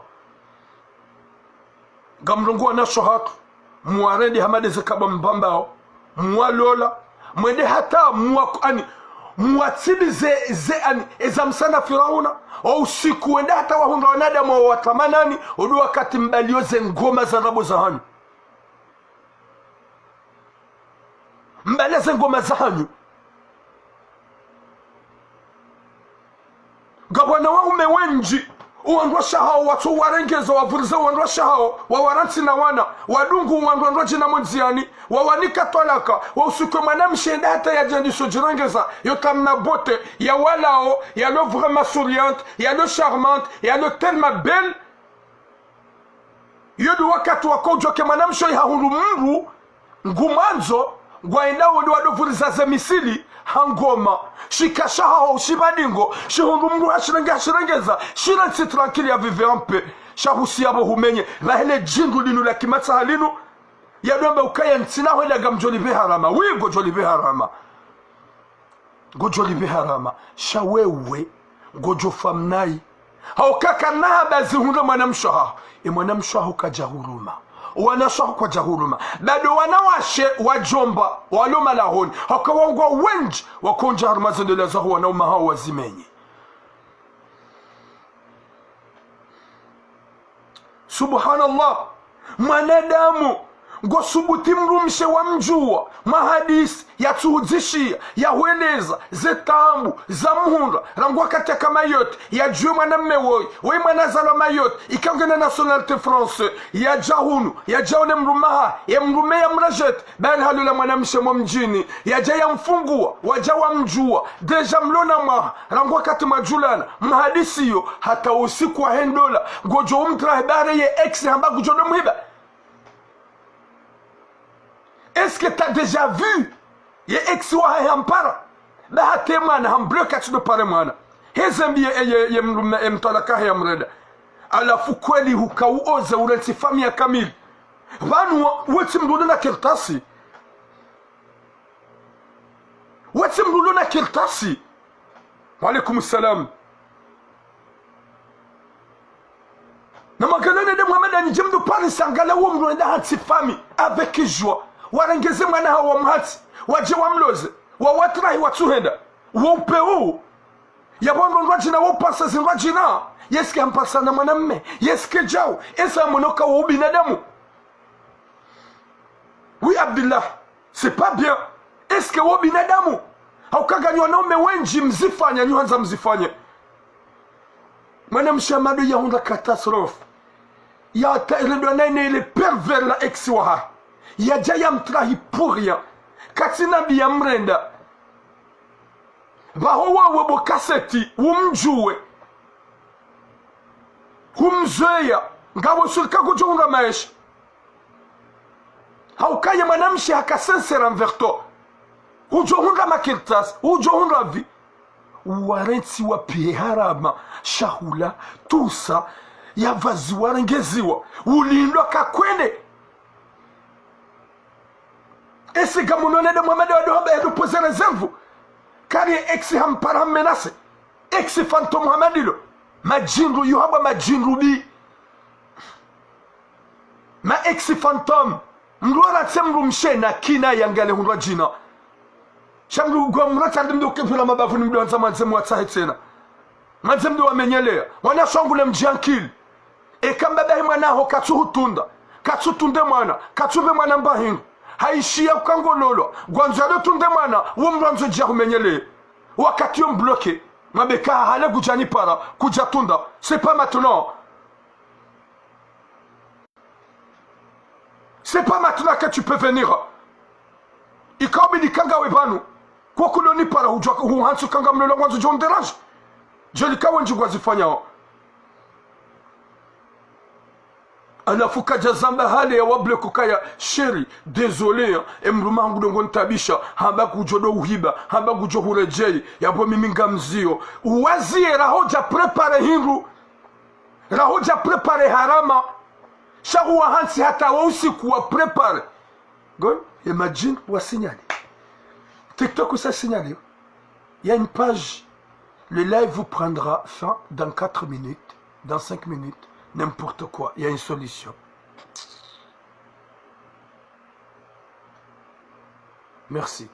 gamrongo na shohatu muaredi hamade zakaba mbambao mualola mwende hata muakani muatibi ze ani ezamsana Firauna au siku wenda hata wahunga wanadamu wa watamanani odu wakati mbalioze ngoma za rabo za hanyu mbaleze ngoma za hanyu gabwana waume wenji uandwasha hao watu warengeza wavuriza uandwasha hao wawaranti na wana wadungu uandwa jina monziani wawanika tolaka wausuke mwanamshenda hata ya jandisho jirengeza yotamna bote ya walao ya lo vraiment souriante ya lo charmante ya lo tellement belle yodu wakati wakojo ke mwanamsho ya hurumuru ngumanzo gwaenda wadu wadovuriza ze misili hangoma shikashaho shibadingo shihundumru hashirengeza shiransi tranquille ya vive un peu shahusi yabo humenye lahele jindu linu la kimatsa halinu ya dombe ukaya ntina wela gamjolibe harama wigo jolibe harama gojolibe harama shawewe gojo famnai haukaka nabazi hunda mwanamshaha mwanamshaha ukajahuruma wanashahu kwa jahuruma bado wanawashe wajomba waloma lahoni hakawangwa wenji wakonja harumazendele zahu wanauma hao wazimenye subhanallah mwanadamu ngo subuti mrumshe wa mjua mahadisi ya tuhuzishia ya hueleza zetambu za mhunda rangu wakati ya kama yote ya jue mwanamme woy woy mwanazala mayote ikangena nationalite français ya jahunu ya jaune mrumaha ya mrume ya mrajet bani halula mwanamshe mwa mjini ya jaya mfungua wajawa mjua deja mlona maha rangu wakati majulana mahadisi yo hata usiku wa hendola gojo umtra hebare ye ex hamba gujodo mhiba. Est-ce que tu as déjà vu ye ex wa hampara ba temana hambloka tudo pare mwana hezembi ye mtalaka ya mreda alafu kweli hukauoza urensi famia kamili banu weti mduluna kirtasi weti mduluna kirtasi wa alaikum salam na magalone de Muhammad anjimdu pare sangala wo mreda hati fami avec joie warengeze mwana hawa mhati waje wamloze wawatrahi watuhenda wopeu yabondo rwajina wopasa zinrwajina yeske hampasa na mwanamme yeske jao esa monoka wa binadamu Oui Abdullah, c'est pas bien. Est-ce que wo binadamu haukaganywa wanaume wengi mzifanya nyuanza mzifanye? Mwanamshi Amadu ya hunda katastrofe ya ta'iledo nene ile pervers la ex waha ya jaya mtrahi pour rien katina biya mrenda bahowa webo kaseti umjue humzoea ngabo surka kujonga maisha haukaye mwanamshi hakasensera envers toi ujohunga makirtas ujohunga vi warensi wa pie harama shahula tusa yavazi warengeziwa ulindwa kakwene ese gamunone de Mohamed Wadoba edo pose reserve kari eksi hampara menase eksi fantom Mohamedilo majinru yuhaba majinru bi ma eksi fantom mruara tsemru mshena kina yangale hundwa jina shamru gwa mrata ndimdo kefula mabafu nimdo nzama nzemu watsahe tena nzemdo wamenyelea wana shangule mjankili ekamba bahi mwana ho katsuhutunda katsutunde mwana katsuve mwana mbahingu haishia ukangololo gwanzado tunde mwana wumranzo jahu menyele wakati on bloqué mabeka hale gujani para kujatunda c'est pas maintenant que tu peux venir ikabi dikanga webanu kokuloni para hujwa huhansu kanga mlolo gwanzo John Derange jelika wenji gwazifanya alafu kaja zamba hali ya wable kukaya sheri désolé emruma ngudongo ntabisha hamba kujodo uhiba hamba kujo hurejei yabo mimi ngamzio wazie rahoja prepare hinru rahoja prepare harama shahu wa hansi hata wa usiku wa prepare gon imagine wa signale TikTok ça signale il y a une page le live vous prendra fin dans 4 minutes dans 5 minutes n'importe quoi, il y a une solution. Merci.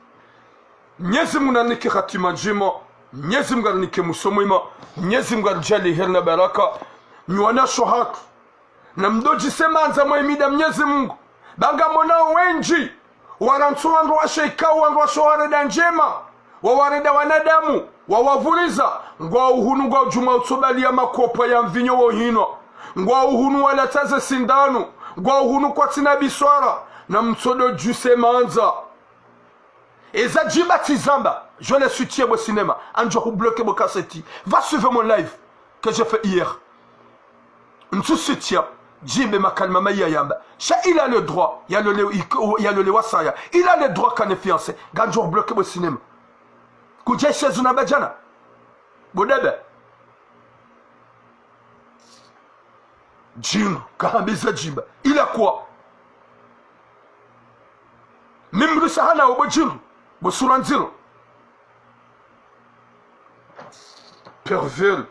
Nyezi munanike khatima njema, nyezi mgarnike musomima, nyezi mgarjali herna baraka, nywana shohatu. Na mdoji semanza mwemida mnyezi Mungu. Banga monao wenji, warantu wandu wa sheikau wandu wa shohareda njema, wawareda wanadamu, wawavuriza, ngwa uhunu ngwa ujuma utsobali ya makopa ya mvinyo wa hino. Ngwa uhunu wala taze sindano ngwa uhunu kwa tina biswara na mtsodo juse manza eza jimba tizamba je le soutiens au cinéma anjo hu bloqué mon cassette va suivre mon live que j'ai fait hier mtsu soutien jimbe makalma maya yamba cha il a le droit il y a le lewasaya il a le droit quand fiancé ganjo bloqué au cinéma kuje chez una bajana bodebe Jim, Kahambisa Jimba, il a quoi? Nimru Sahana au Bojim, Bosuranzil. Pervers,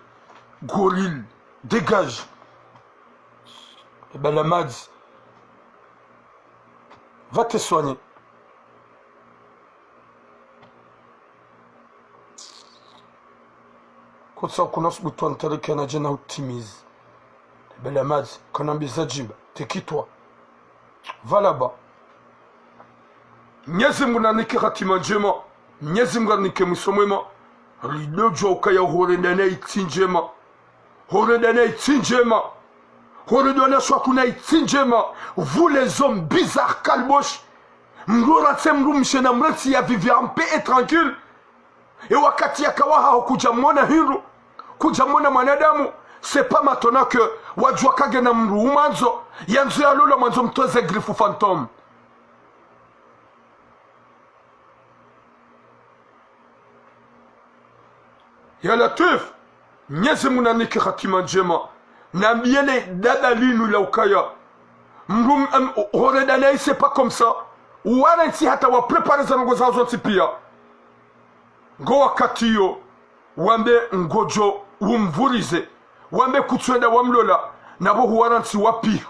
gorille, dégage. Et ben la Mads, va te soigner. Quand ça commence, vous t'entendez le Canadien optimise. Belamad, Konambiza Jimba, t'es qui toi? Va là-bas. Nyezimuna nike hatima njema, nyezimuna nike musomema, rido joka ya horendane itinjema, horendane itinjema, horendane swakuna itinjema, vous les hommes bizarres kalbosh, mrura tsemru mshena mreti ya vivre en paix et tranquille, et wakati ya kawaha hokujamona hiru, kujamona manadamu, c'est pas maintenant que wajua kage na mru manzo yanzu ya lolo manzo mtoze grifu fantôme. Ya Latif, nyezi munaniki khatima njema na miele dadalinu la ukaya mru horedane c'est pas comme ça wana nsi hata wa prepare za ngo zazo tipia ngo wakati yo wambe ngojo umvurize wambe kutwenda wamlola nabo huwaransi wapi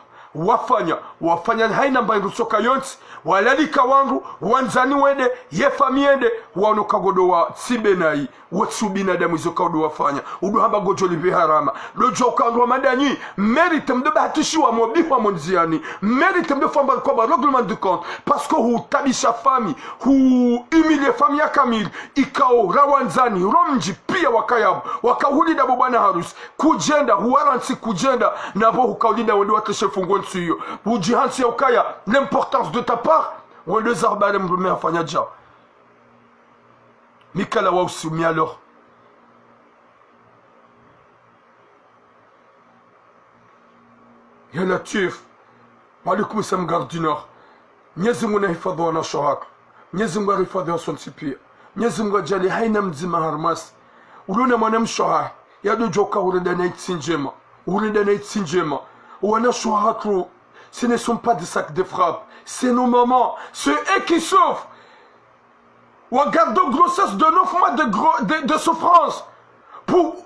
wafanya haina mba rusoka yonsi walalika wangu wanzani wende yefamiende waonoka godo wa sibenai wotsu binadamu izoka udu wafanya udu hamba gojo libe harama lojo ukandwa madanyi mérite mde bahatishi wa mobiwa monziani mérite mde famba kwa ba règlement de compte parce que hu tabisha fami hu humilie fami ya kamili ikao rawanzani romji pia wakayabu wakahulida bwana harusi kujenda huwaransi kujenda nabo hukaulinda wende wateshe fungo nsuyo hujihansi ya ukaya l'importance de ta part wende zarbale mrume afanya jao mikala wa usumi alors ya Latif malikum sam gardinor Mwenyezi Mungu anahifadhi wanashohaka Mwenyezi Mungu ahifadhi wasonsi pia Mwenyezi Mungu ajali haina mzima harmas uluna mwanamshoha yado joka urenda na itsinjema urenda na itsinjema wanashohaka ce ne sont pas des sacs de frappe c'est nos mamans c'est eux qui souffrent ou garde de grossesse de 9 mois de souffrance pour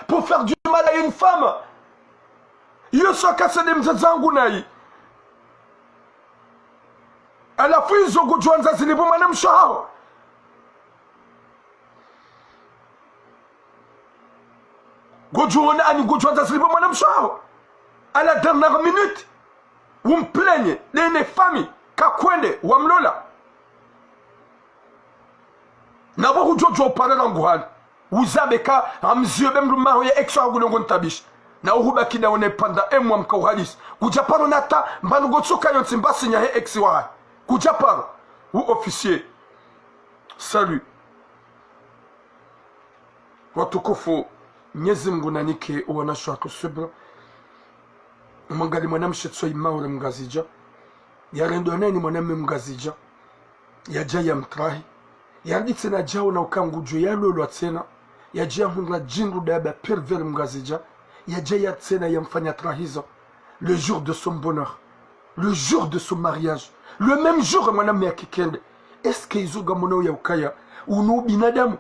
pour faire du mal à une femme. Yo soka de mzazangu nai. Alafu hizo gujwanza zilipo mwanamshahara. Gujwana ani gujwanza zilipo mwanamshahara. À la dernière minute, vous me plaignez, les familles, kakwende, wamlola. Nabo hujojo parela nguhani uzabeka amziyo bemrumaho ya extra gulongo ntabish na uhubaki na one panda emwa mkauhalis kujaparo nata mbanu gotsoka yonsi mbasi nya he ex wa kujaparo ou officier salut watukufu Mwenyezi Mungu nanike wanashwa kusubra mwangali mwanamshetso imaure mgazija yarendo nani mwanamme mgazija yaja ya mtrahi yanditse na jao na ukangujo yalolwa tena yaja hundra jinru daba pervers mgazija yaja ya tena yamfanya trahizo le jour de son bonheur le jour de son mariage le même jour mwanamme akikende est-ce que izuga mono ya ukaya unu binadamu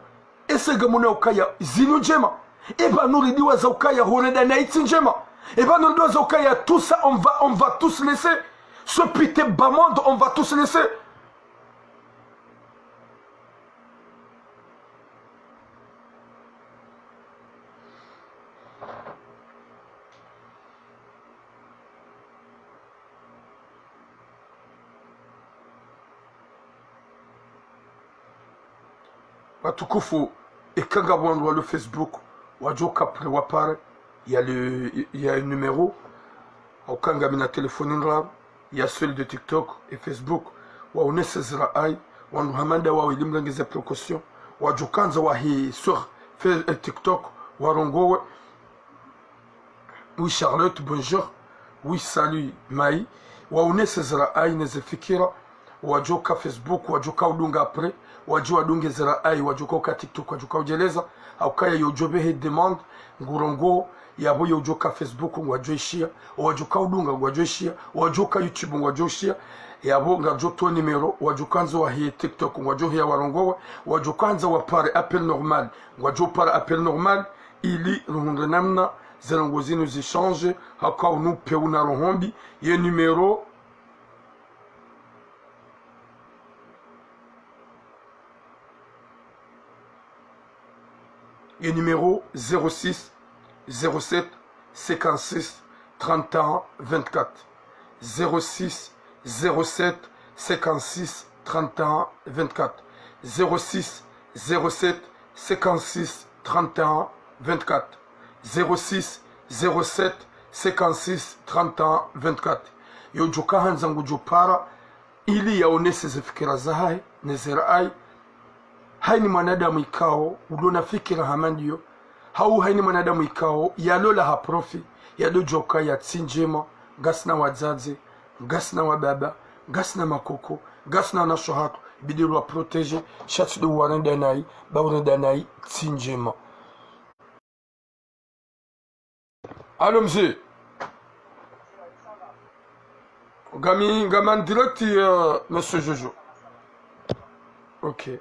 est-ce que mono ya ukaya zinu njema eba nuridiwa za ukaya horeda na iti njema eba nuridiwa za ukaya tout ça on va tous laisser ce pité bas monde on va tous laisser. Watukufu ekanga bwandwa le Facebook wajoka pre wapare il y a un numéro okanga mina téléphone rare il y a celui de TikTok et Facebook wa unesezra ai wandu hamanda wa ilimrangiza précaution wajokanza wa hi sur TikTok warongowe. Oui Charlotte bonjour, oui salut Mai wa unesezra ai nezefikira wajoka Facebook wajoka udunga après wajua dunge zera ai wajuka uka TikTok wajuka ujeleza au kaya yojobehe demand ngurongo yabo yojoka Facebook ngwajoishia wajuka udunga ngwajoishia wajuka YouTube ngwajoishia yabo ngajoto numero wajukanzo wa hii TikTok ngwajohia warongowe wajukanza wa pare appel normal ngwajopara appel normal ili ruhunde namna zerangozinu zichange haka unupe una rohombi ye numero et numéro 06 07 56 31 24 06 07 56 31 24 06 07 56 31 24 06 07 56 31 24 yojuka hanzangu jupara ili yaonese zifikira zahai nezera ai haini mwanadamu ikao udona fikira hamandiyo hau haini mwanadamu ikao yalola haprofi yadojoka ya tsinjema gasna wazazi gasna wababa gasna makoko gasna wanashohatu bidiru wa protege shatudu warenda nai baurenda nai tsinjema. Allo mzee gaman direct monsieur Jojo. Ok.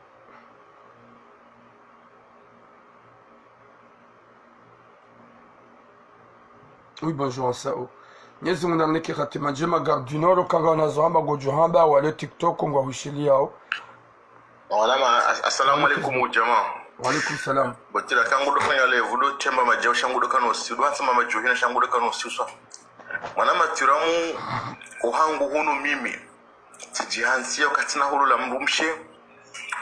Oui, bonjour Sao. Nyezi mnamniki khatima njema Gare du Nord kanga wanazohamba gojuhamba wale TikTok ngwa hushili yao. Walama assalamu alaikum jamaa. Wa alaikum salam. Botira kangu do kanya le vudo temba majao shangu do kano si do sama majuhina shangu do kano si so. Mwanama tiramu uhangu hunu mimi. Tijihansia katina hulu la mrumshe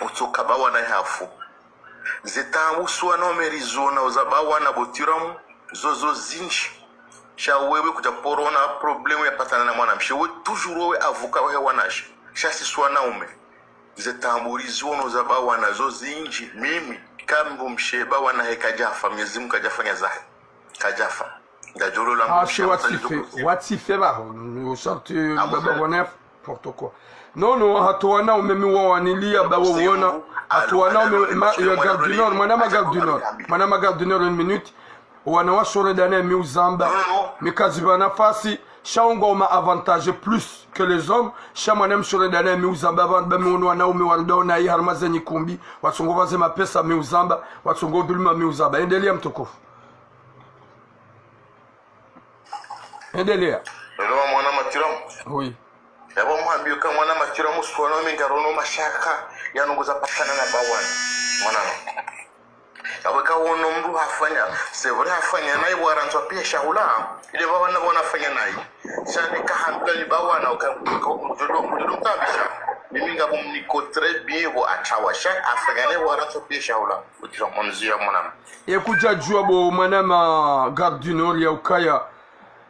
utokabawa na hafu. Zetamu suwa no merizona uzabawa na botiramu zozo zinshi. Sha wewe kuja porona problemu ya patana na mwanamshe we toujours wewe avoka wewe wanashi. Sha si suwa na ume. Zetamburizono zabawa na zo zinji mimi kambu msheba wana hekajafa Mwenyezi Mungu kajafanya zahe kajafa ngajolo la mshé watife ba sorti baba wana porto quoi non hatuana umemi wa wanilia ba wona hatuana ya Gare du Nord mwana Gare du Nord une minute wana washore dana mi uzamba mikaziba nafasi shaongo ma avantage plus que les hommes shamana mshore dana mi uzamba ba mi wana ume wandona hii harmaza nyikumbi wasongo baze mapesa mi uzamba wasongo dulma mi uzamba endelea mtukufu endelea ndio mwana matiramu oui yabo mwambio kama mwana matiramu sikuona mingarono mashaka yanongoza patana na bawana mwana abaka wono mru hafanya sevre hafanya nayi waranzwa pia shahula ile baba na wanafanya nayi shani kahambula ni bawana ukamjodo kabisa mimi ngabo mniko très bien bo achawa shak afanya nayi waranzwa pia shahula utira monzia mwana ekuja jua bo mwana ma Gare du Nord ya ukaya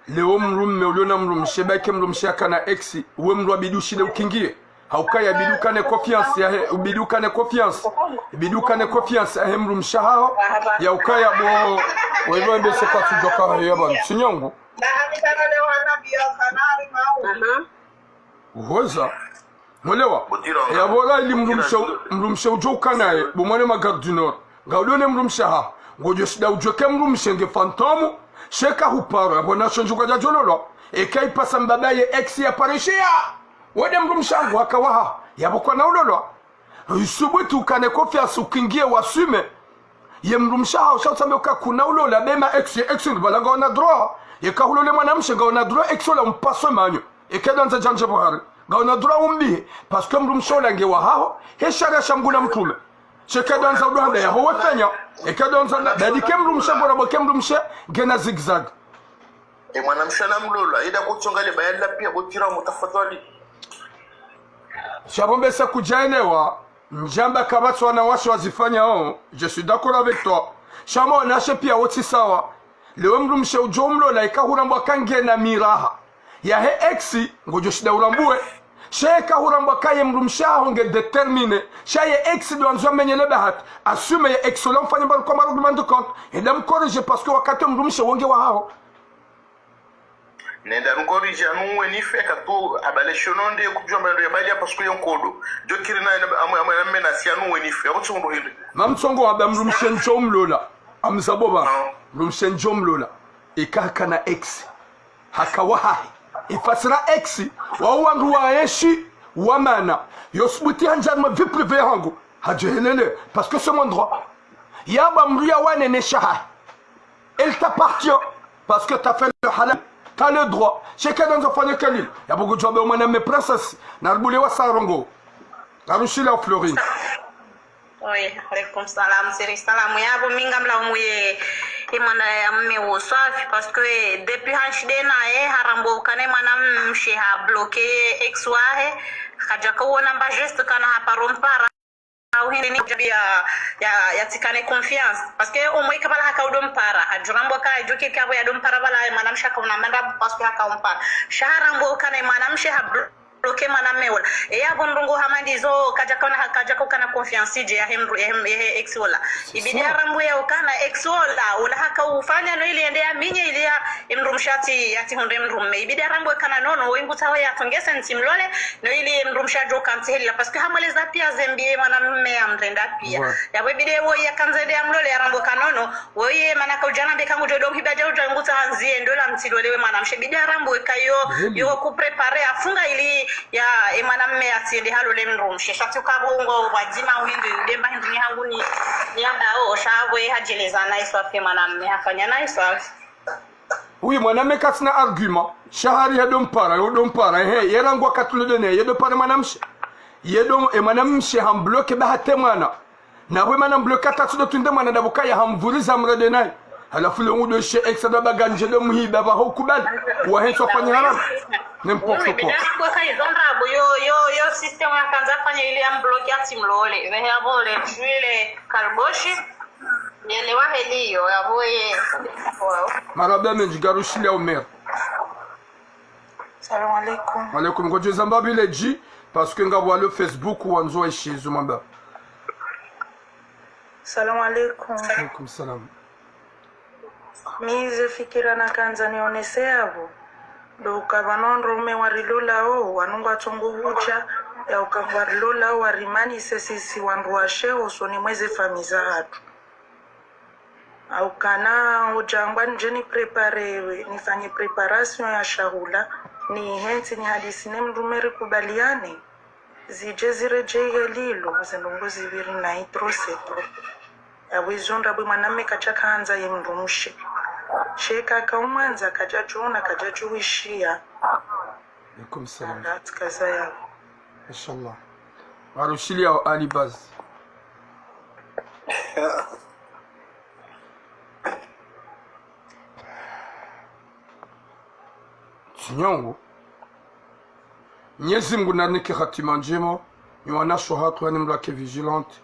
leo mrume uliona mrumshebake mrumshaka na ex we mru abidushile ukingie haukaya bidukane confiance ya bidukane confiance ya mrumshahao ya ukaya bo wewe mbese kwa tujoka ya bana sinyongo uhoza molewa ya bora ili mrumshe ujoka naye bo mwana ma Gare du Nord ngaulone mrumshaha ngojo sida ujoke mrumshenge fantomu sheka hupara bona shonjuka jajololo ekai pasa mbabaye ex ya parishia wode mrumshangu akawaha yabokwa na ulolo yusubutu kane confiance ukingie wasume ye mrumshaha ushasambe ukakuna ulola bema ex balanga ona droit yekahulole mwanamshe ngaona droit ex la mpaso manyo ekedanza janje bohari ngaona droit umbi parce que mrumshola ngewa hao heshara shangula mtume shekadanza udohanda ya ho fenya ekadanza badike mrumshe bora boke mrumshe gena zigzag mwanamshe na mlola ida kuchongale bayalla pia botira mutafadhali Shabombe sa kujaelewa njamba kabatsu wanawasho wazifanya hao je suis d'accord avec toi shamo nashe pia woti sawa leo mrumshe ujomlo la ikahurambwa kange na miraha ya he ex ngojo shida urambue sheka hurambwa kaye mrumshaho nge determine shaye ex doanzo menyele bahat assume ya ex lo mfanya bar comme argument de compte et dam corriger parce que wakati mrumshe wonge wa hao nenda nkorije anuwe nifeka tu abaleshononde kujomba ndo yabali parce que yonkodo jokiri na amena si anuwe nife abutsondo hinde mamtsongo wa mrumshe njomlola amzaboba mrumshe njomlola ikaka na ex hakawahi ifasira ex wa wangu wa yeshi wamana yosbuti hanjanma vie privée hangu hajelele parce que c'est mon droit yaba mruya wane ne shaha elle t'appartient parce que t'as fait le halal t'as le droit chacun dans enfant de Khalil ya beaucoup de job mon mes princesse narbule wa sarongo arushila Florine oui alaykoum salam seri salam ya bo mingam la muye imana ya mme wosafi parce que depuis hanshidena harambo kane manam mshiha bloqué ex wahe kaja ko namba geste kana haparompara au hindi ni ya tikane confiance parce que au moins kabala haka udom para hajurambo ka joki kabo ya dom para bala manam shaka unamanda parce que haka umpa shaharambo kana manam sheha bloqué manam mewol e ya bondongo hamandizo kaja kana confiance je ya ex wala ibidi harambo ya ukana ex wala haka ufanya no ile ende ya minye ile ya mrumshati yati honde mrumme ibidi harambo kana nono wenguta wa ya tongesa ntimlole no ile mrumshajo kansela parce que hamaleza pia zembie manam ya mrenda pia ya ibidi wo ya kanzede ya mlole harambo kanono wo ye manaka ujana be kangu jodo hibaja ujanguta hanzie ndola mtilolewe manam shebidi harambo kayo yo ku prepare afunga ili ya emanamme atinde halole mrumshe shatu kabongo wajima uhindi udemba hindi ni hangu ni yanda o shabwe hajeleza na iswa fe manamme hafanya na iswa oui mwaname katina argument shahari yedompara yerangwa katulodene yedopara mwanamshe yedom e mwanamshe hambloke bahate mwana na we mana mbloka tatu tunde mwana dabuka ya hamvuriza mrede naye halafu le udo she extra baganje de muhiba ba hokubali wa henso fanya haram n'importe quoi kwa kai zondrabo yo system ya kanza fanya ile ambloke atimlole ve yabole tuile kalboshi yele wa heliyo yaboye marabda menjigarushile omer. Salam alaikum. Alaikum ko jezamba bile ji parce que ngabwa le Facebook wanzo eshizu mamba. Salam alaikum. Alaikum salam. Mize fikira na kanza nionese yabo. Do ukavanondo ume warilula o wanunga tongo hucha ya ukawarilula o warimani sesisi wandu washeo soni mweze famiza hatu. Au kana ujangwa njeni prepare nifanye preparation ya shahula ni hensi ni hadisi ne mrumeri kubaliane zije zireje lilo zindongo zibiri na itrosepro awizonda bwe mwaname kachaka hanza ye mrumushe sheka kaumwanza kajachuna kajachuishia Alaikum salam. kaza ya Inshallah. Warushili ya alibaz. Nyongo Mwenyezi Mungu nanike hatima njema niwanasho hatu yani mlake vigilante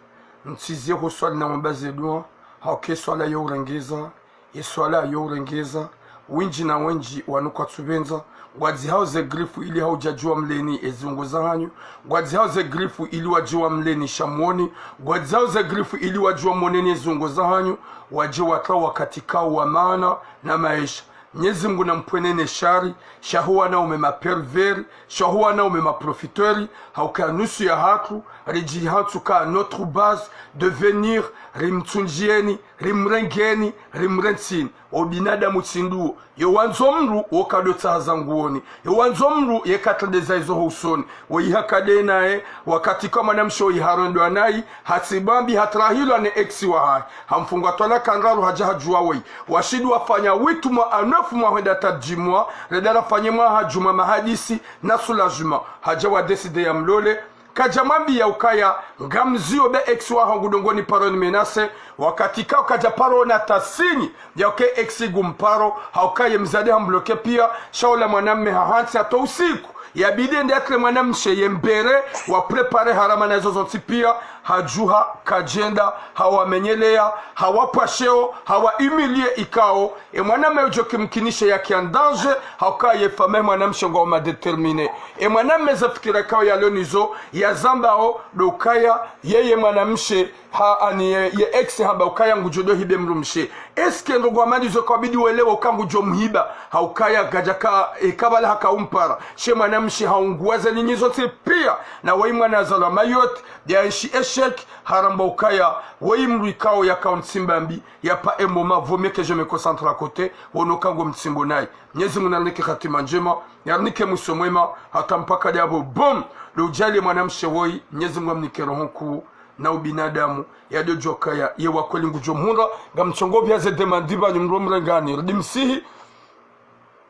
ntizie ko swali na mbaze dua hauke swala yo urengeza iswala yo urengeza winji na wenji wanuka tubenza gwazi hauze grifu ili haujajua mleni ezunguza hanyu gwazi hauze grifu ili wajua mleni shamwoni gwazi hauze grifu ili wajua moneni ezunguza hanyu wajua tawa katika wa maana na maisha. Mwenyezi Mungu nampwenene shari shahuwa na umema pervers shahuwa na umema profiteurs hauka nusu ya hatu riji hatu ka notre base devenir rimtunjieni rimrengeni rimrensini obinadamu tsindu yo wanzomru okadota zanguoni yo wanzomru yekatadeza izo husoni oyihakade naye wakati kama namsho iharondo anai hatibambi hatrahilo ne exi wa hai hamfungwa tola kanraru hajahajua wei washidu wafanya witu mwa anofu mwa hwenda tajimwa redara fanye mwa hajuma mahadisi na sulajuma hajawa deside ya mlole kajamambi ya ukaya ngamzio be exi wa hangudongoni paroni menase wakati kao kajaparo na tasini ya uke exi gumparo haukaye mzade hambloke pia shaula mwanamme hahansi ato usiku yabide ndekle mwanamshe yembere wa prepare harama na zozonti pia hajuha kajenda hawamenyelea hawapasheo hawa imilie ikao mwaname ujoke mkinishe ya kiandanje haukaye fame mwanamshe ngoma determine mwaname zafikira kao ya lonizo ya zambao dokaya yeye mwanamshe ha ani ye ex haba ukaya ngujodo hibe mrumshe eske ndo gwamani zo kabidi welewa ukangu jo mhiba haukaya gajaka kabala hakaumpara she mwanamshe haunguaza ninyi zote pia na waimwa na zala mayot ya nshi eshek haramba ukaya waimru ikao ya kauntsimbambi ya pa emoma vaut que je me concentre à côté wono kango mtsimbo nai Mwenyezi Mungu anike hatima njema yanike musomwema hata mpaka diabo bom lo jali mwanamshe woi Mwenyezi Mungu amnike roho kuu na ubinadamu yadojoka ya yewa kweli ngujomhunda ngamchongobya ze demandiba nyumromrengani rdimsihi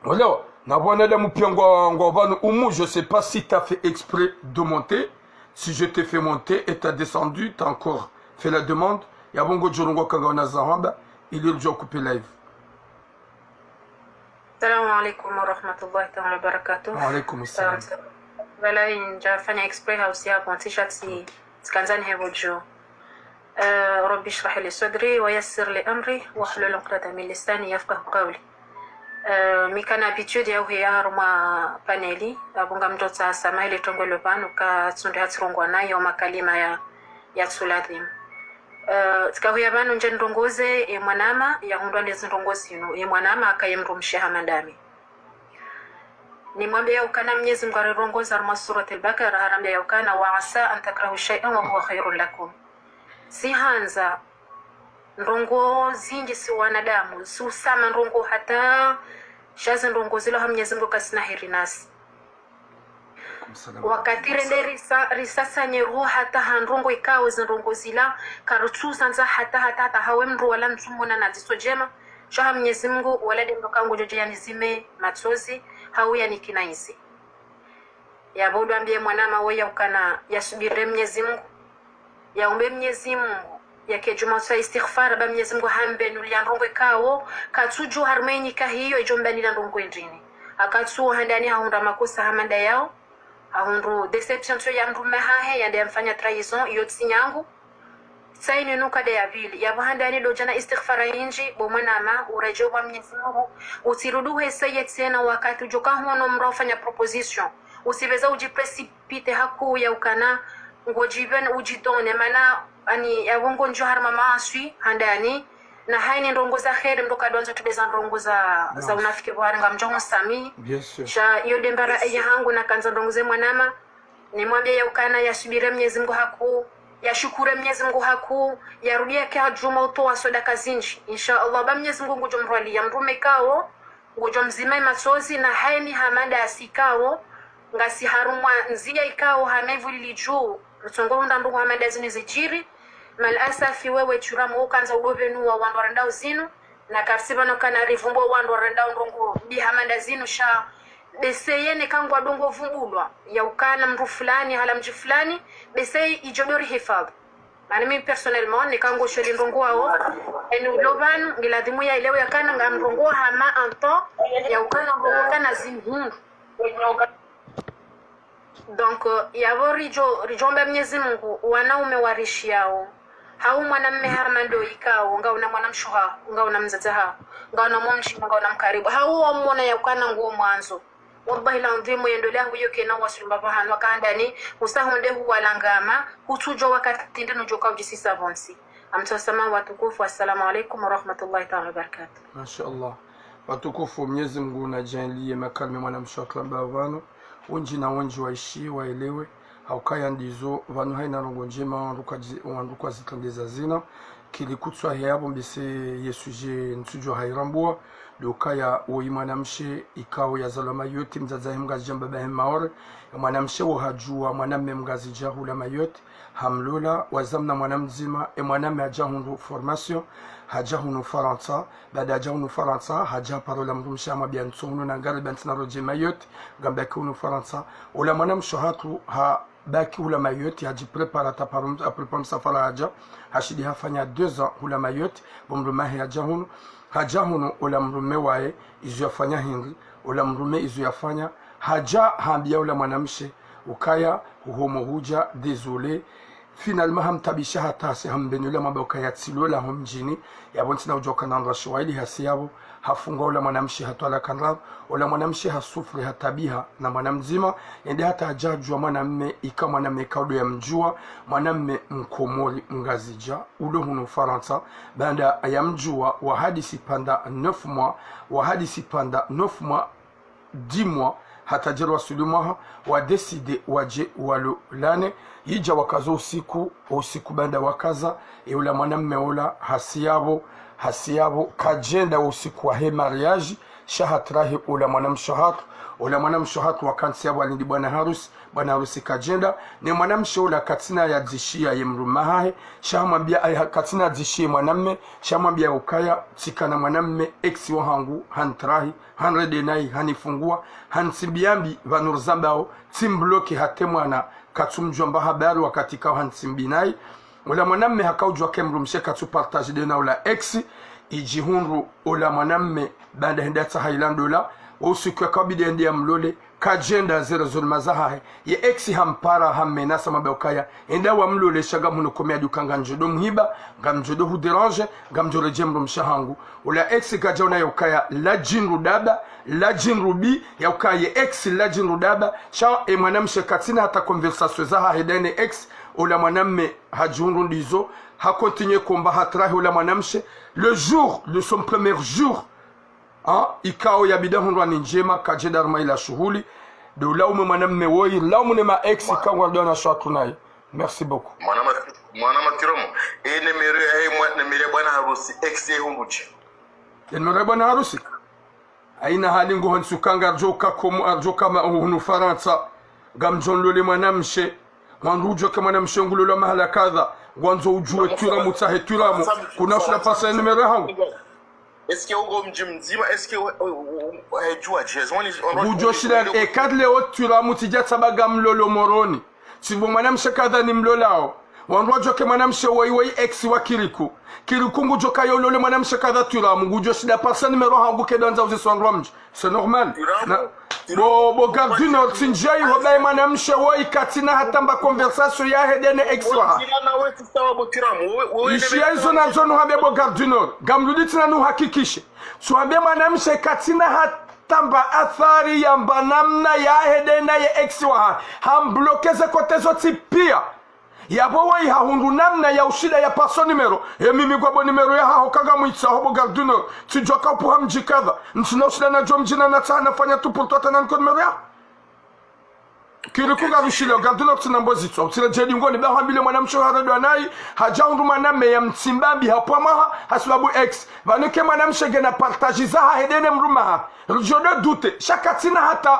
wala na wanadamu pia ngwabanu umu je sais pas si t'as fait exprès de monter si je t'ai fait monter et t'as descendu t'as encore fait la demande ya bongo jorongo kangana zahamba il est déjà coupé live. Salam alaikum wa rahmatullahi wa barakatuh. Wa alaikum salam. Wala inja fanya exprès house ya pontisha تكنزاني هبوجو ربي اشرح لي صدري ويسر لي امري واحلل عقدة من لساني يفقه قولي mi kana habitude ya uhiya ruma paneli abunga mtotsa samaili tongolo pano ka tsunde hatsirongwa nayo makalima ya tsuladhim tikahuya bano nje ndongoze mwanama ya hundwa ndezi ndongozi ino mwanama akayemrumshe hamadami ni mwambie ukana Mwenyezi Mungu alirongoza ruma surati al-Baqara harambia ukana wa asa an takrahu shay'an wa huwa khairul lakum si hanza ndongo zingi si wanadamu si usama ndongo hata shaza ndongo zilo ha Mwenyezi Mungu kasina heri nasi wakati rende risasa nyeru hata handongo ikao zindongo zila karutuza nza hata hawe mru wala mtumona na ziso jema shaha Mwenyezi Mungu wala dembo kangu joje yanizime matsozi hau yani kinaizi ya bodo ambie mwanama wewe ukana yasubiri Mwenyezi Mungu yaombe Mwenyezi Mungu yake juma sa istighfar ba Mwenyezi Mungu hambe nuliandongwe kawo katsuju harmeni ka hiyo ijombani na ndongwe ndini akatsu handani haunda makosa hamanda yao ahundu deception so ya mrume hahe yande amfanya trahison yotsi nyangu saini nuka de yavili yabahanda do jana istighfara inji bo manama urejo wa Mwenyezi Mungu usirudu heseye tena wakati ujoka hono mrofanya proposition usibeza ujiprecipitate haku ya ukana ngojiben ujidone mana ani yawongo njo harma maaswi handani na haini ndongo za khair mdoka donzo tubeza ndongo za unafiki bwari ngamjongo sami sha yo dembara aya hangu na kanza ndongo ze mwanama ni mwambie ya ukana yasubire Mwenyezi Mungu haku yashukure Mwenyezi Mungu haku yarudia kwa juma utoa sadaka zinji insha Allah ba Mwenyezi Mungu ngojomrali ya mrume kao ngojomzima masozi na haini hamanda asikao ngasi harumwa nzia ikao hamevuli juu rutongo ndandu hamanda zini zijiri mal asafi wewe churamu ukanza udovenu wa wandu randao zinu na karsiba no kana rivumbo wandu randao ndongo bi hamanda zinu sha beseyene kangwa dongo vumbulwa ya ukana mru fulani hala mji fulani besey ijodori hifadhi mani mimi personnellement ni kango sheli ndongo wao enu lobanu ngiladhimu ya ilewe ya kana nga ndongo hama anto ya ukana ndongo kana zinhundu donc yavori rijomba Mwenyezi Mungu wanaume warishi yao hau mwanamme harmando ikao nga una mwanamshuha nga una mzazaha nga una momshi nga una mkaribu hau wamona ya ukana nguo mwanzo wallahi la ndimo yendelea huyo kena wasulumba bahano kandani usahonde huwa langama hutujo wakati ndino joka ujisisa vonsi amtasama watukufu assalamu alaykum wa rahmatullahi ta'ala wa barakatuh mashaallah watukufu Mwenyezi Mungu na jalie makalme mwanamshakla bavano unji na unji waishi waelewe haukaya ndizo vanu haina rongo njema wanduka zitangeza zina kilikutswa yabo mbese yesuje ntujo hairambua dokaya mwanamshe ikao ya zalama yote mzazahi mgazi jamba bahe maore mwanamshe wahajua mwanamme mgazi jahula mayote hamlola wazamna mwanamzima mwanamme hajahundu formation hajahunu Faransa baada hajahunu Faransa haja parola mrumshe ama biantsono na ngari bantina roje mayote gambake hunu Faransa ula mwanamshe hatu baki ula mayote haji prepara taparum aprepam safara haja hashidi hafanya 2 ans ula mayote bomrumahi hajahunu ula mrume wae izu yafanya hindi ula mrume izu yafanya haja hambia ula mwanamshe ukaya uhomo huja désolé finalement hamtabisha hatasi hambenule maboka ya tsilola homjini yabontina ujoka nandra shwaili hasiyabo hafunga ula mwanamshi hatwala kanrab ula mwanamshi hasufri hatabiha na mwanamzima ende hata ajajwa mwanamme ika mwanamme kaudo ya mjua mwanamme mkomori ngazija ulo hunu Faransa banda ya mjua wa hadisi panda 9 mois wa hadisi panda 9 mois 10 mois hatajerwa sulumaha wa deside waje walo lane hija wakazo usiku banda wakaza ula mwanamme ula hasiyabo kajenda usiku wa he mariage shahatrahi ula mwanamshahatu wakansi yabo alindi bwana harusi kajenda ni mwanamshe ula katina ya dzishia ye mrumahahe shahamwambia katina dzishia mwanamme shahamwambia ukaya tikana mwanamme eksi wa hangu hantrahi hanrede nai hanifungua hansimbiambi vanurzambao timbloki hate mwana katumjomba habari wakati kao hansimbinai ula mwanamme hakaujwa kemrumshe katu partage de na ula eksi ijihunru ula mwanamme banda hendata hailandola usiku kabide ndi amlole kajenda zero zulmazaha ye eksi hampara hammenasa mabokaya enda wa mlole shaga muno komea dukanga njodo mhiba ngamjodo hu derange ngamjore jemro mshahangu ula eksi kajona yokaya la jinru daba la jinru bi yokaya eksi la jinru daba sha mwanamshe katina hata conversation zaha hedene ex ula mwanamme hajunru ndizo ha continue komba hatrahi ula mwanamshe le jour de son premier jour ikao ya bidahundwa ni njema kajeda ruma ila shughuli do laume mwanamme woi laume ma ex kangwa dona shatu naye merci beaucoup mwanama kiromo ene mere bwana harusi ex hunguchi mere bwana harusi aina hali ngo hansukanga joka komu arjoka ma hunu Faransa gamjon lole mwanamshe mwandujo kama mwanamshe ngulolo mahala kadha gwanzo ujue tura mutahe turamu kuna shula pasa ene mere hangu eske ugo mji mzima eske hejua jezo ujoshila ekadle otura mutija sabaga mlolo moroni sibo mwanamshe kadha ni mlolao wanrojo ke mwanamshe wai ex wa kiriku ngujoka yolole mwanamshe kadha turamu ngujoshila personne numero hangu kedanza uzisonromj c'est normal bo gardino tinjai hobai mwanamshe wai katina hatamba conversation ya hedene ex wa ishia hizo na zono habe bo gardino gamluditi na nuhakikishe suambe mwanamshe katina hatamba athari ya mbanamna ya hedena ya ex wa hamblokeze kote zoti pia yabo wai hahundu namna ya ushida ya paso numero mimi gwabo numero ya hao kaga mwitsa hobo gardino tijoka upuha mjikadha nchina ushida na jo mjina na taa nafanya tu pultota na nko numero ya kiri kuga vishile gardino tina mbozi tuwa utile jedi ngoni beha mbile mwanamsho haradwa nai haja hundu maname ya mtimbambi hapo maha hasubabu ex vanuke mwanamsho gena partajiza ha hedene mruma ha rujode dute shakatina hata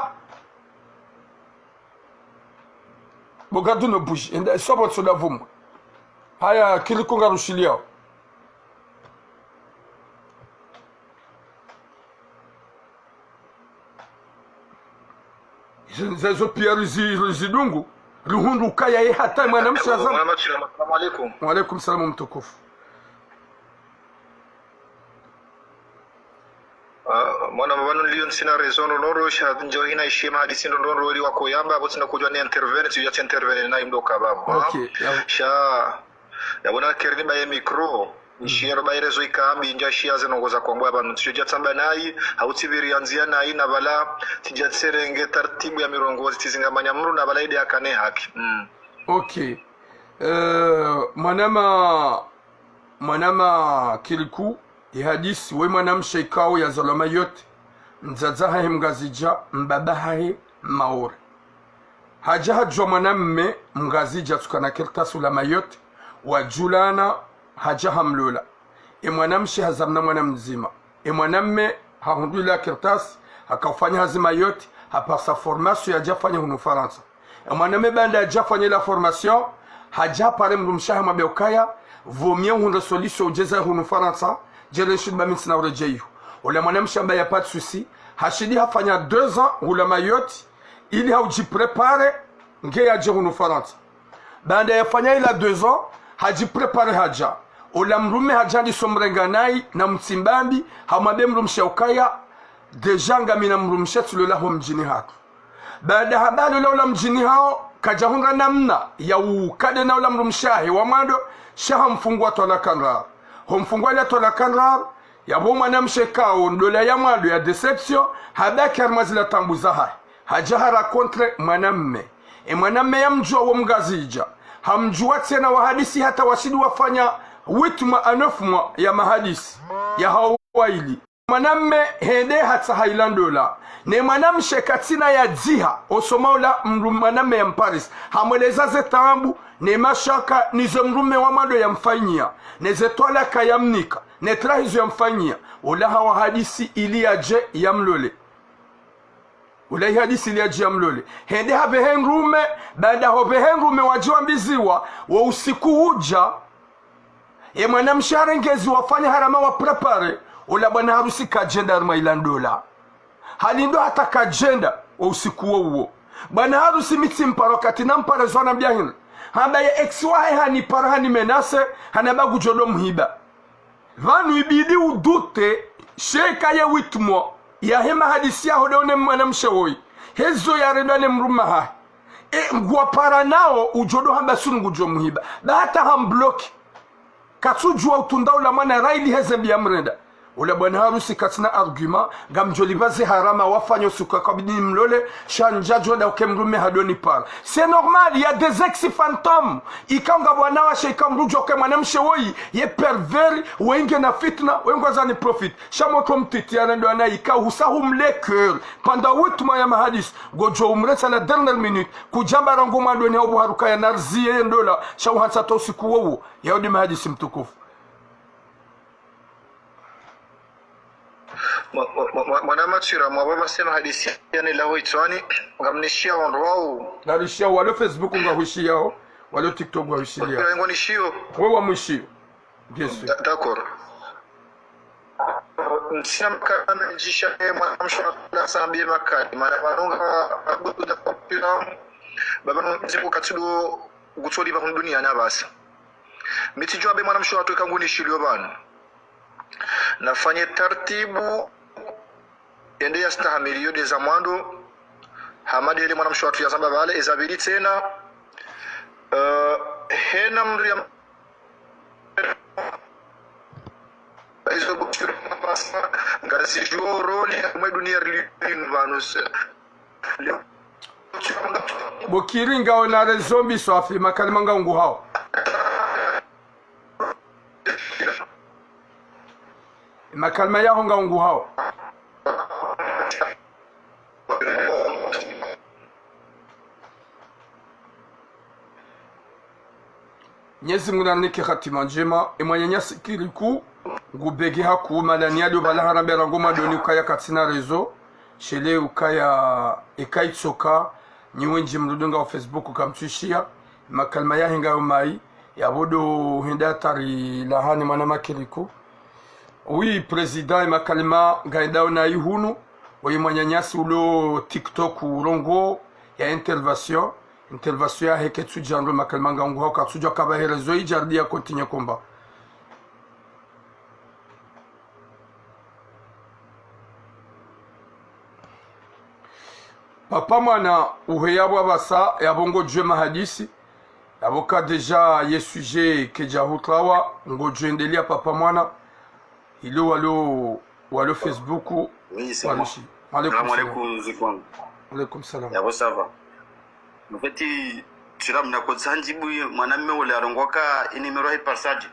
bogadu no bouge enda sobo tsoda vumwa haya kilikunga rushilia zezo pia rizidungu ruhundu kaya ye hata mwanamsha zama. Assalamu alaikum. Wa alaikum salamu mtukufu. Mwana mbanu liyo nsina rezono noro shahadu njo hina ishima hadisi ndono wali wako yamba abo tina kujwa ni intervene tuya cha intervene na imdoka babu. Okay. Ya wana kerni baye mikro nishiyero baye rezo ikambi inja shia zenongoza kwa mbwa banu tujia tamba nai hautibiri anzia nai na bala tijia tserenge tartibu ya mirongozi tizinga manyamuru na bala ide akane haki. Okay. Manama kiliku ihadisi we mwanamshe ikao ya zalama yote nzazaha mgazija mbabahahe maore haja hajwa mwanamme mgazija tukana kirtasu lama yote wajulana haja hamlula mwanamshe hazamna mwanamzima mwanamme hahundula kirtas hakafanya hazima yote hapasa formation ya jafanya hunu Faransa mwanamme banda ya jafanya la formation haja pare mrumshaha mabeukaya vomien hunda solution ujeza hunu Faransa jere shudba minsina urejeyu ule mwanamshe ambaye ya pas de souci hashidi hafanya 2 ans ulama yote ili haujiprepare nge ya hunu Faransa banda yafanya ila 2 ans hajiprepare haja ula mrume haja di somrenganai na mtimbambi hamabe mrumshe ukaya deja ngamina mrumshe tulola ho mjini hatu baada habari ula mjini hao kajahunga namna ya ukade na ula mrumshahi wa mwado shaha mfungwa tola kanrar homfungwa ile tola kanrar ya bo mwanamshe kao ndola ya mwado ya deception habaki armazila tambuza hai hajahara kontre mwanamme mwanamme ya mjua wa mgazija hamjua tena wahadisi hata wasidi wafanya 8 mois à 9 mois ya mahadisi ya hawaili mwanamme hende hata hailandola ne mwanamshe katina ya dziha osomaula mwanamme ya Paris hamweleza zetambu ne mashaka nizo mrume wa mado ya mfanyia ne zetwala kayamnika ne trahizo ya mfanyia ula hawa hadisi iliaje ya mlole ulai hadisi iliaje ya mlole hende habehen rume baada habehen rume wajiwa mbiziwa wa usiku uja mwanamshe harengezi wafanya harama wa prepare ula bwana harusi kajenda armailandola halindo hata kajenda wa usiku huo bwana harusi mitimparo katina mpare zona mbiahin hambaye ex wahe hani parahani menase hanabagu jodo mhiba vanu ibidi udute sheka ya 8 mois ya hema hadisi ya hodone mwanamshe woi hezo ya redane mruma ha mgwa para nao ujodo hamba sungu jo mhiba hata hambloki katujua utundaula mana raili hezembi ya mrenda ule bwana harusi katina argument gamjolibaze harama wafanyo suka kabidi mlole shanjajo da ukemrume hadoni par c'est normal il y a des ex fantômes ikanga bwana wa sheika mrujo kwa mwanamshe woi ye pervers wenge na fitna wengo zani profit shamoto mtiti anaendo anaika usahu le cœur pendant 8 mois ya mahadis gojo umresa la dernière minute kujamba rango madoni obu haruka ya narzie ndola shauhansa to siku wo ya odi mahadis mtukufu mwana tsira mwababa sema hadisi yani lawo itwani ngamnishia wao narishia wale Facebook ngahishia wale TikTok ngahishia ngo nishio wewe wa mwishio yes d'accord ntsina makana jisha mwanamshona sabi makani mana vanonga abuda populamu babano nziko katudo gutsoli ba dunia na basa miti jwabe mwanamshona atoka nguni shilio bana nafanye taratibu ende yastahamili yode za mwando hamadi ile mwanamshona atu ya zamba vale ezabili tena hena mria izo bukuru pasa ngasi joro ni mwe dunia rilin vanus bokiringa onare zombi swafi makalima ngangu hao makalima yaho ngangu hao Nyezi munanike hatima njema emwanya sikiriku ngubege haku malania do bala harambera ngoma doni ukaya katina rezo shele ukaya ekaitsoka nyiwenji mrudunga wa Facebook ukamtushia makalma ya hinga umai ya bodo hinda tari lahani mwana makiriku oui president makalma gaida na ihunu oyi mwanyanyasi ulo TikTok urongo ya intervention ya heketsu janro makalma ngangu haka tsujo kabaherezo ijardi ya kontinye komba papa mwana uheyabwa basa yabongo jwe mahadisi yaboka deja ye sujet keja hutrawa ngo jwendelia papa mwana ilo walo Facebook oui c'est moi alaikum salam yabo sava mfeti tiram na kodsanjibu mwanamme wale arongoka inimero hai passage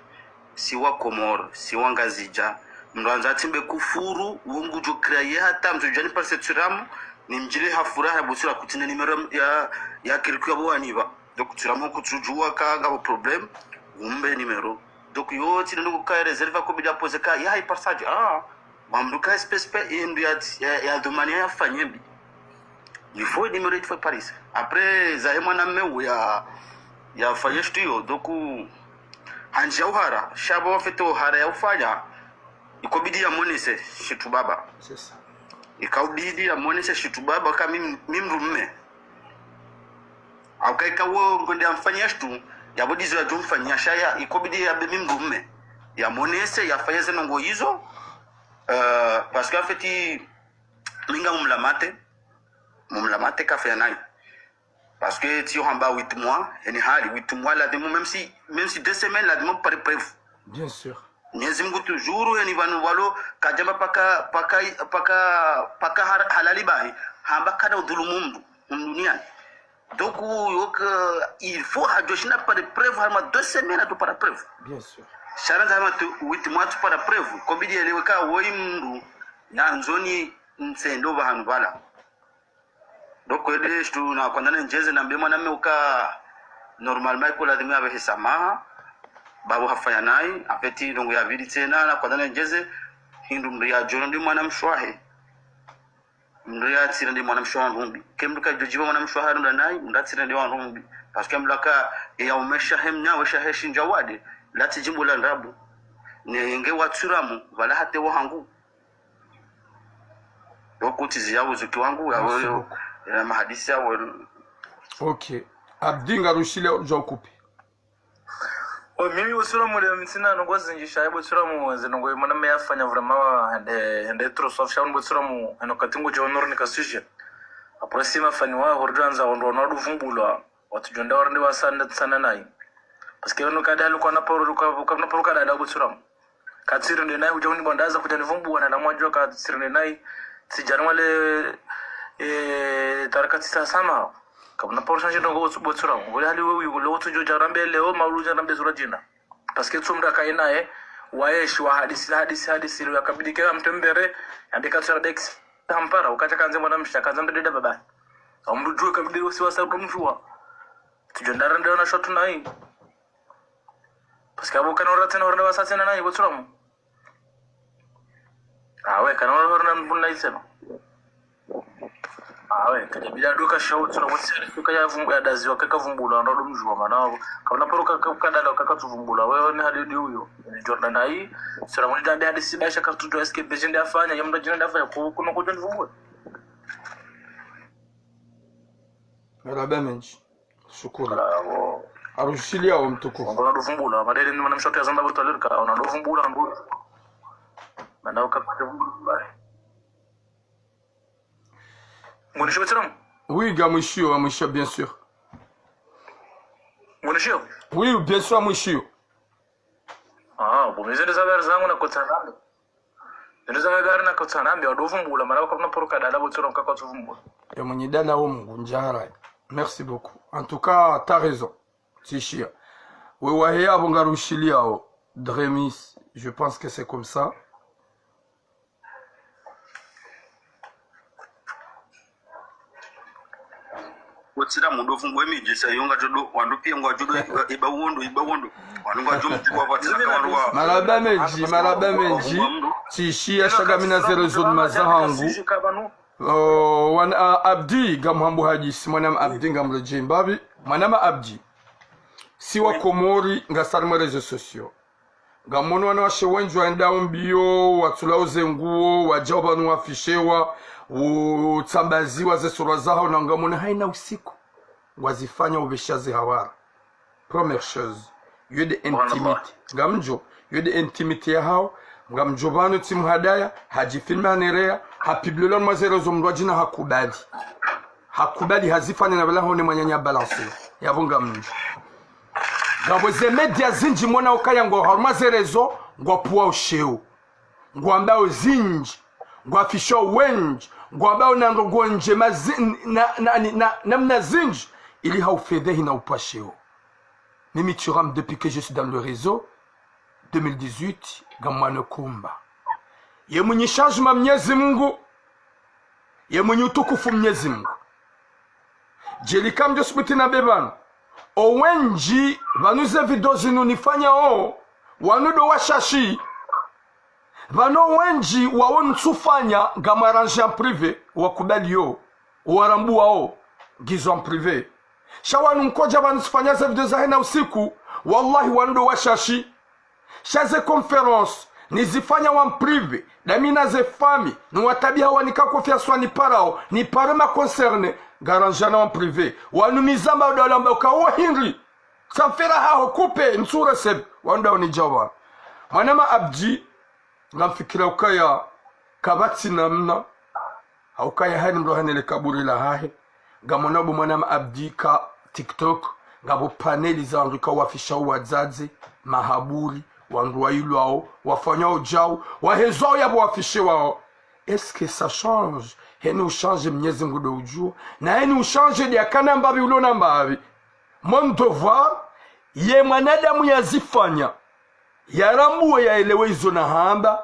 siwa komor siwa ngazija mranza timbe kufuru wungu jokraye hata mjani parse tiram ni mjire hafuraha busura kutina nimero ya kirikuya bwaniba donc tiramo kutujua ka ngabo problem umbe nimero donc yo tino ka reserve ko bida pose ka ya hai passage mamduka espèce indu ya domania ya fanyembi il faut numéro il faut Paris après zaima na meu ya fanya studio doku hanja uhara shabo feto hara ya ufanya ikobidi ya monese shitu baba sasa ikaubidi ya monese shitu baba kama mimi rumme au kai kawo ngonde amfanya shitu ya bodizo ya jumfanya shaya ikobidi ya mimi rumme ya monese ya fanya zeno ngo hizo parce que en fait minga mumlamate kafe nayo parce que tu hamba 8 mois et ni hali 8 mois là même si 2 semaines là de par preuve bien sûr Mwenyezi Mungu toujours yani vanu walo kajamba paka halali bahi hamba kada udhulumu duniani donc il faut hajoshina par preuve hama 2 semaines tu par preuve bien sûr sharanga hama 8 mois tu par preuve kobidi eleweka woi mndu ya nzoni nsendo bahanu bala donc ile stu na kwandana njeze na mbema name uka normalement ko lazima abe samaha babu hafanya nai afeti ndongo ya vili tena na kwandana njeze hindu mri ya jono ndi mwana mshwahe mri ya tsira ndi mwana mshwahe rumbi kemduka jojiba mwana mshwahe ndo nai ndatsira ndi mwana rumbi parce que mlaka ya umesha hemnya wesha heshi njawade lati jimbo la ndabu nenge watsuramu wala hate wahangu donc utizi ya uzuki wangu ya mahadisi yao okay abdinga rushile jokupi mimi usura mule mtina nongozi njisha yebo usura mu zenongo mana me afanya vraiment hande trop soft shaun usura mu anokatingo jonor ni kasuje aprosima fanywa hordanza ondo nodu vumbulwa watu jonda warndi wasanda sana nai parce que ono kada luko na poru na poru kada da usura mu katsiri ndi nai ujoni bondaza kutani vumbu na mwajo ka tsiri nai sijanwale tarakati sama kabna por changer dongo botsura ngole hali we lo to joja rambe leo mauluja rambe zura jina parce que tsumra kaina waeshi wa hadisi lo yakabidi kila mtembere andika tsara dex tampara ukacha kanze mwana mshaka kanze mdede baba amrujue kabidi wasiwasa kumshua tujondara ndio na shot nai parce que abo kanora tena horna wasasa na nai botsura mu we kanora horna mbunna isema awe kaja bila duka show tunawasi alifika ya vumbu ya dazi wakaka vumbula ndo mjua manao kama poroka kadala wakaka tuvumbula wewe ni hadi huyo ni Jordan hii sura mmoja ndio hadi sibasha katuto escape ndio ndio afanya yamda jina ndio afanya kuna kuja vumbula Marhaba menji shukuru arushilia wa mtukufu ngona dovumbula madele ni mwanamshoto ya zamba butolirka ona dovumbula ndo manao kakati vumbula Monsieur Betram? Oui, gars, monsieur, bien sûr. Monsieur? Oui, bien sûr, monsieur. Ah, bon, mais je ne savais pas na kotsanambe. Je ne savais pas na kotsanambe, wadovumbula mara kwa poroka dala botsoro kwa tuvumbula. Ya mwenye dala wa Mungu njara. Merci beaucoup. En tout cas, tu as raison. Tishia. Oui, ouais, abongarushilia o Dremis. Je pense que c'est comme ça. Wotsira mudofu ngwemi jesa yonga todo wandupi ngwa todo iba wondo wanunga jomu kwa watsira kawarwa Maraba menji tishia shagamina zero zon mazahangu wana abdi gamhambu hajisi mwanam abdi ngamroje mbabi mwanama abdi siwa komori ngasarma rezo sosio gamono wana washe wenjwa endao mbio watulauze nguo wajawabanu wafishewa utsambaziwa zesura zao na ngamona haina usiku wazifanya ubeshazi hawara. Première chose, yeux de intimité. Ngamjo, yeux de intimité ya hao, ngamjo bano timu hadaya, haji filme anerea, hapiblolon mazero zomrwajina hakubali. Hakubali hazifanya na bala hone mwanyanya balansi. Yabo ngamjo. Ngabo ze media zinji mwana ukaya ngo harmazerezo, ngo puwa usheu. Ngo ambao zinji, ngo afisho wenji, ngo ambao nango nje namna zinji. Ili haufedhehi na upasheo. Mimi turam depuis que je suis dans le réseau 2018 gamano kumba. Ye mwenye changement Mwenyezi Mungu. Ye mwenye utukufu Mwenyezi Mungu. Jelika mjo sibuti na bebano. Owenji vanuze video zinunifanya o wanudo washashi. Vano wenji waonu tufanya gamaranje en privé wakubali yo. Warambu wao gizo en privé. Shawanu mkoja wanusifanya za video za hena usiku. Wallahi wanudo washashi. Shaze conference. Nizifanya wan privé. Damina ze fami. Nuwatabia wanika kofia swani parao. Ni parema concerne. Garanjana wan privé. Wanu mizamba udalamba ukawa hingri. Safira hao kupe. Nsura seb. Wanuda wanijawa. Manama abdi. Ngamfikira ukaya. Kabati namna. Haukaya hani mrohanele kaburi la hahe. Gamonabu manama abdi ka TikTok. Gabo paneli za anduka wafisha wazazi. Mahaburi. Wanduwa ilu wao. Wafanya ujao. Wahezao yabo wafishe wao. Est-ce que ça change? Heni uchange Mwenyezi Mungu do ujua. Na heni uchange dia kana mbabi ulona mbabi. Mon devoir. Ye mwanadamu yazifanya. Yarambuwe ya elewe hizo na hamba.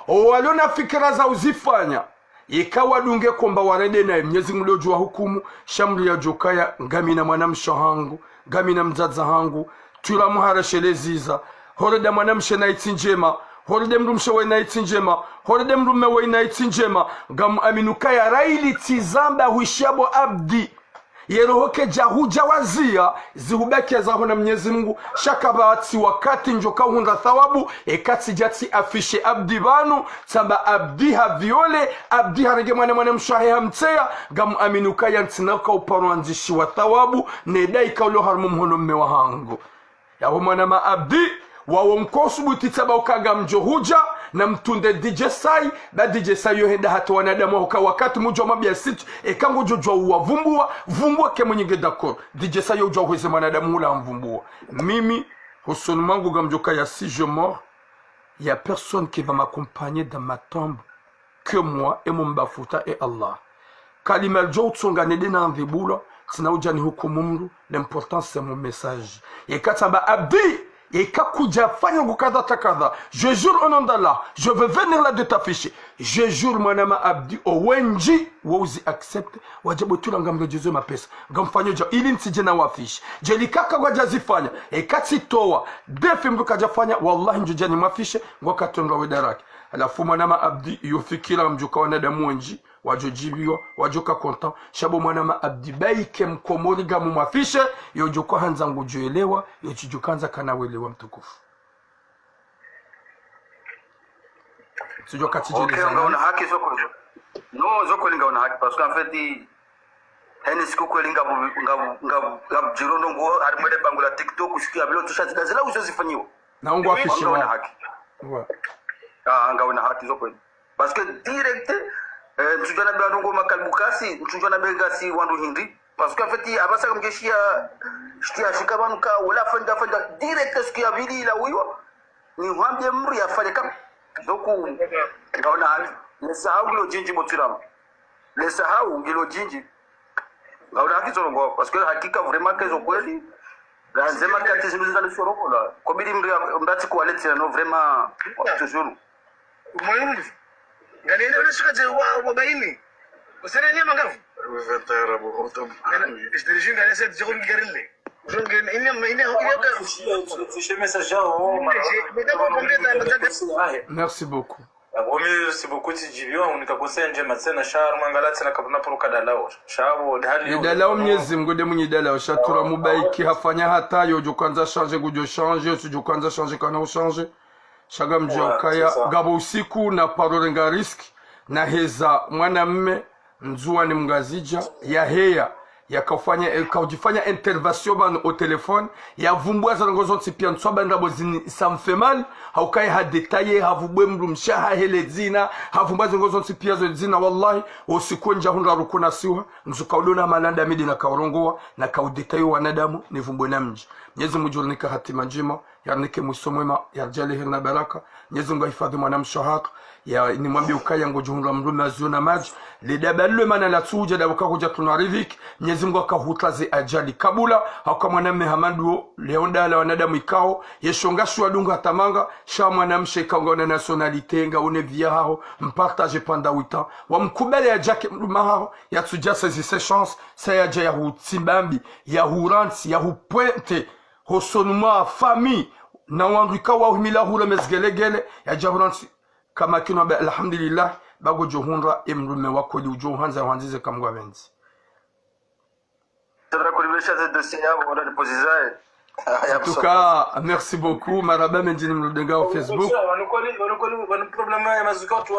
Walona fikira za uzifanya. Ikawa dunge komba warede na Mwenyezi Mungu do ujua hukumu. Shamri ya jokaya. Ngami na mwanamsha hangu. Ngami na mzaza hangu. Tula muhara sheleziza. Horeda mwanamsha na iti njema. Horede mrumsha wa ina iti njema. Horede mrume wa ina iti njema. Gamu aminukaya raili tizamba huishabo abdi. Yerohoke jahuja wazia. Zihubeke za hona Mwenyezi Mungu. Shakabati wakati njoka hunda thawabu. Ekati jati afishe abdi banu. Samba abdi haviole. Abdi harege mwana mshahe hamtea. Gamu aminukaya ntinaka uparo anjishi wa thawabu. Nedai kaulo harmu mhono mme wa hangu. Yahu mwana abdi. Wawo mkosubu titaba ukaga mjohuja na mtunde DJ Sai ba DJ Sai yohenda hatu wanadamu huka wakati mujo mabia situ ekango jojo uwavumbua vumbua ke mwenye d'accord DJ Sai yojo huweze mwanadamu hula mvumbua mimi husonu mangu gamjoka ya si je mort y a personne qui va m'accompagner dans ma tombe que moi et mon bafuta et Allah kalima jo utsonga nede na mvibula sina ujani hukumumru l'important c'est mon message yekataba abdi et kakuja fanya gukadha takadha je jure au nom d'Allah je veux venir là de t'afficher je jure mwanama abdi owenji wauzi accept wajabu tulanga mrejezo mapesa ngamfanya jo ili nsije na wafishi jelikaka wajazifanya ekati toa defi mruka jafanya wallahi njujani mafishe ngwakatonga wedaraki alafu mwanama abdi yofikira mjuka wanadamu wenji wajojibiwa wajoka content shabo mwana ma abdibai kem komori gamu mafishe yojoko hanza ngujoelewa yochijukanza kana welewa mtukufu sijoka tijeli okay ngaona haki zoko no zoko lingaona haki parce qu'en fait hene siku kweli ngabu jirondo ngo ari mwede bangu la TikTok siku ya bilo tushazila uzozifanyiwa na ungu afishe ngaona wa haki ngaona haki zoko parce que direct mtujana bado ngo makalbukasi mtujana begasi wandu hindi parce qu'en fait abasa mgeshia shtia shikabanuka wala fanda direct siku ya bili la wiwa ni mwambie mri afanye kama doku ngaona haki lesahau ngilo jinji botirama lesahau ngilo jinji ngaona haki zorongo parce que hakika vraiment kezo kweli lazima kati zinuza na soroko la kobili mrati kwa leti no vraiment toujours mwalimu ngalele unasuka wa baini usere nyama ngafu vetera bo otom istirishina lesa tjikon garile jongen merci beaucoup merci beaucoup tijibio unikakosea nje matsena shar mangalati na kapuna puruka dalao shabo dali dalao mnyezi mgode mwenye dalao shatura mubaiki hafanya hata yojo kwanza changer gujo changer tujo kwanza changer kana uchanger shaga mjokaya gabo usiku na parole nga risk na heza mwanamme nzua ni mgazija ya heya yakafanya intervention ban au téléphone ya vumbwa za ngozo tsipia nswaba ndabo zini ça me fait mal haukai ha détailler ha vubwe mrumsha ha hele zina ha vumbwa za ngozo tsipia zo zina wallahi usikonja hunda rukuna siwa nzukaulona malanda midi na kaurongoa na kaudetayo wanadamu ni vumbwe na mji Mwenyezi Mungu jurnika hatima njema yarnike musomwema yarjale hirna baraka Mwenyezi Mungu hifadhi mwanamshahaka ya ni mwambie ukaya ngojuhunda mrume azuna maji lidabalwe mana la tuja da wakakuja tunarivik Mwenyezi Mungu akahutaze ajali kabula haka mwanamme hamadu leonda la wanadamu ikao yeshongashu wadunga tamanga sha mwanamshe kaongona nationalite nga une via hao mpartage panda 8 ans wamkubele ya jake mruma hao ya tuja sezi chance sa ya ja ya hutsimbambi ya huransi ya hupuente hosonuma famille na wandika wa humila hura mezgelegele ya jahuransi kama kino ba alhamdulillah bago johunra emrume wako li ujohanza wanzize kamgwa benzi tebra kulibesha de dossier yabo wala deposizae en tout cas merci beaucoup maraba menjini mrudenga au Facebook wanukoli problema ya mazuka tu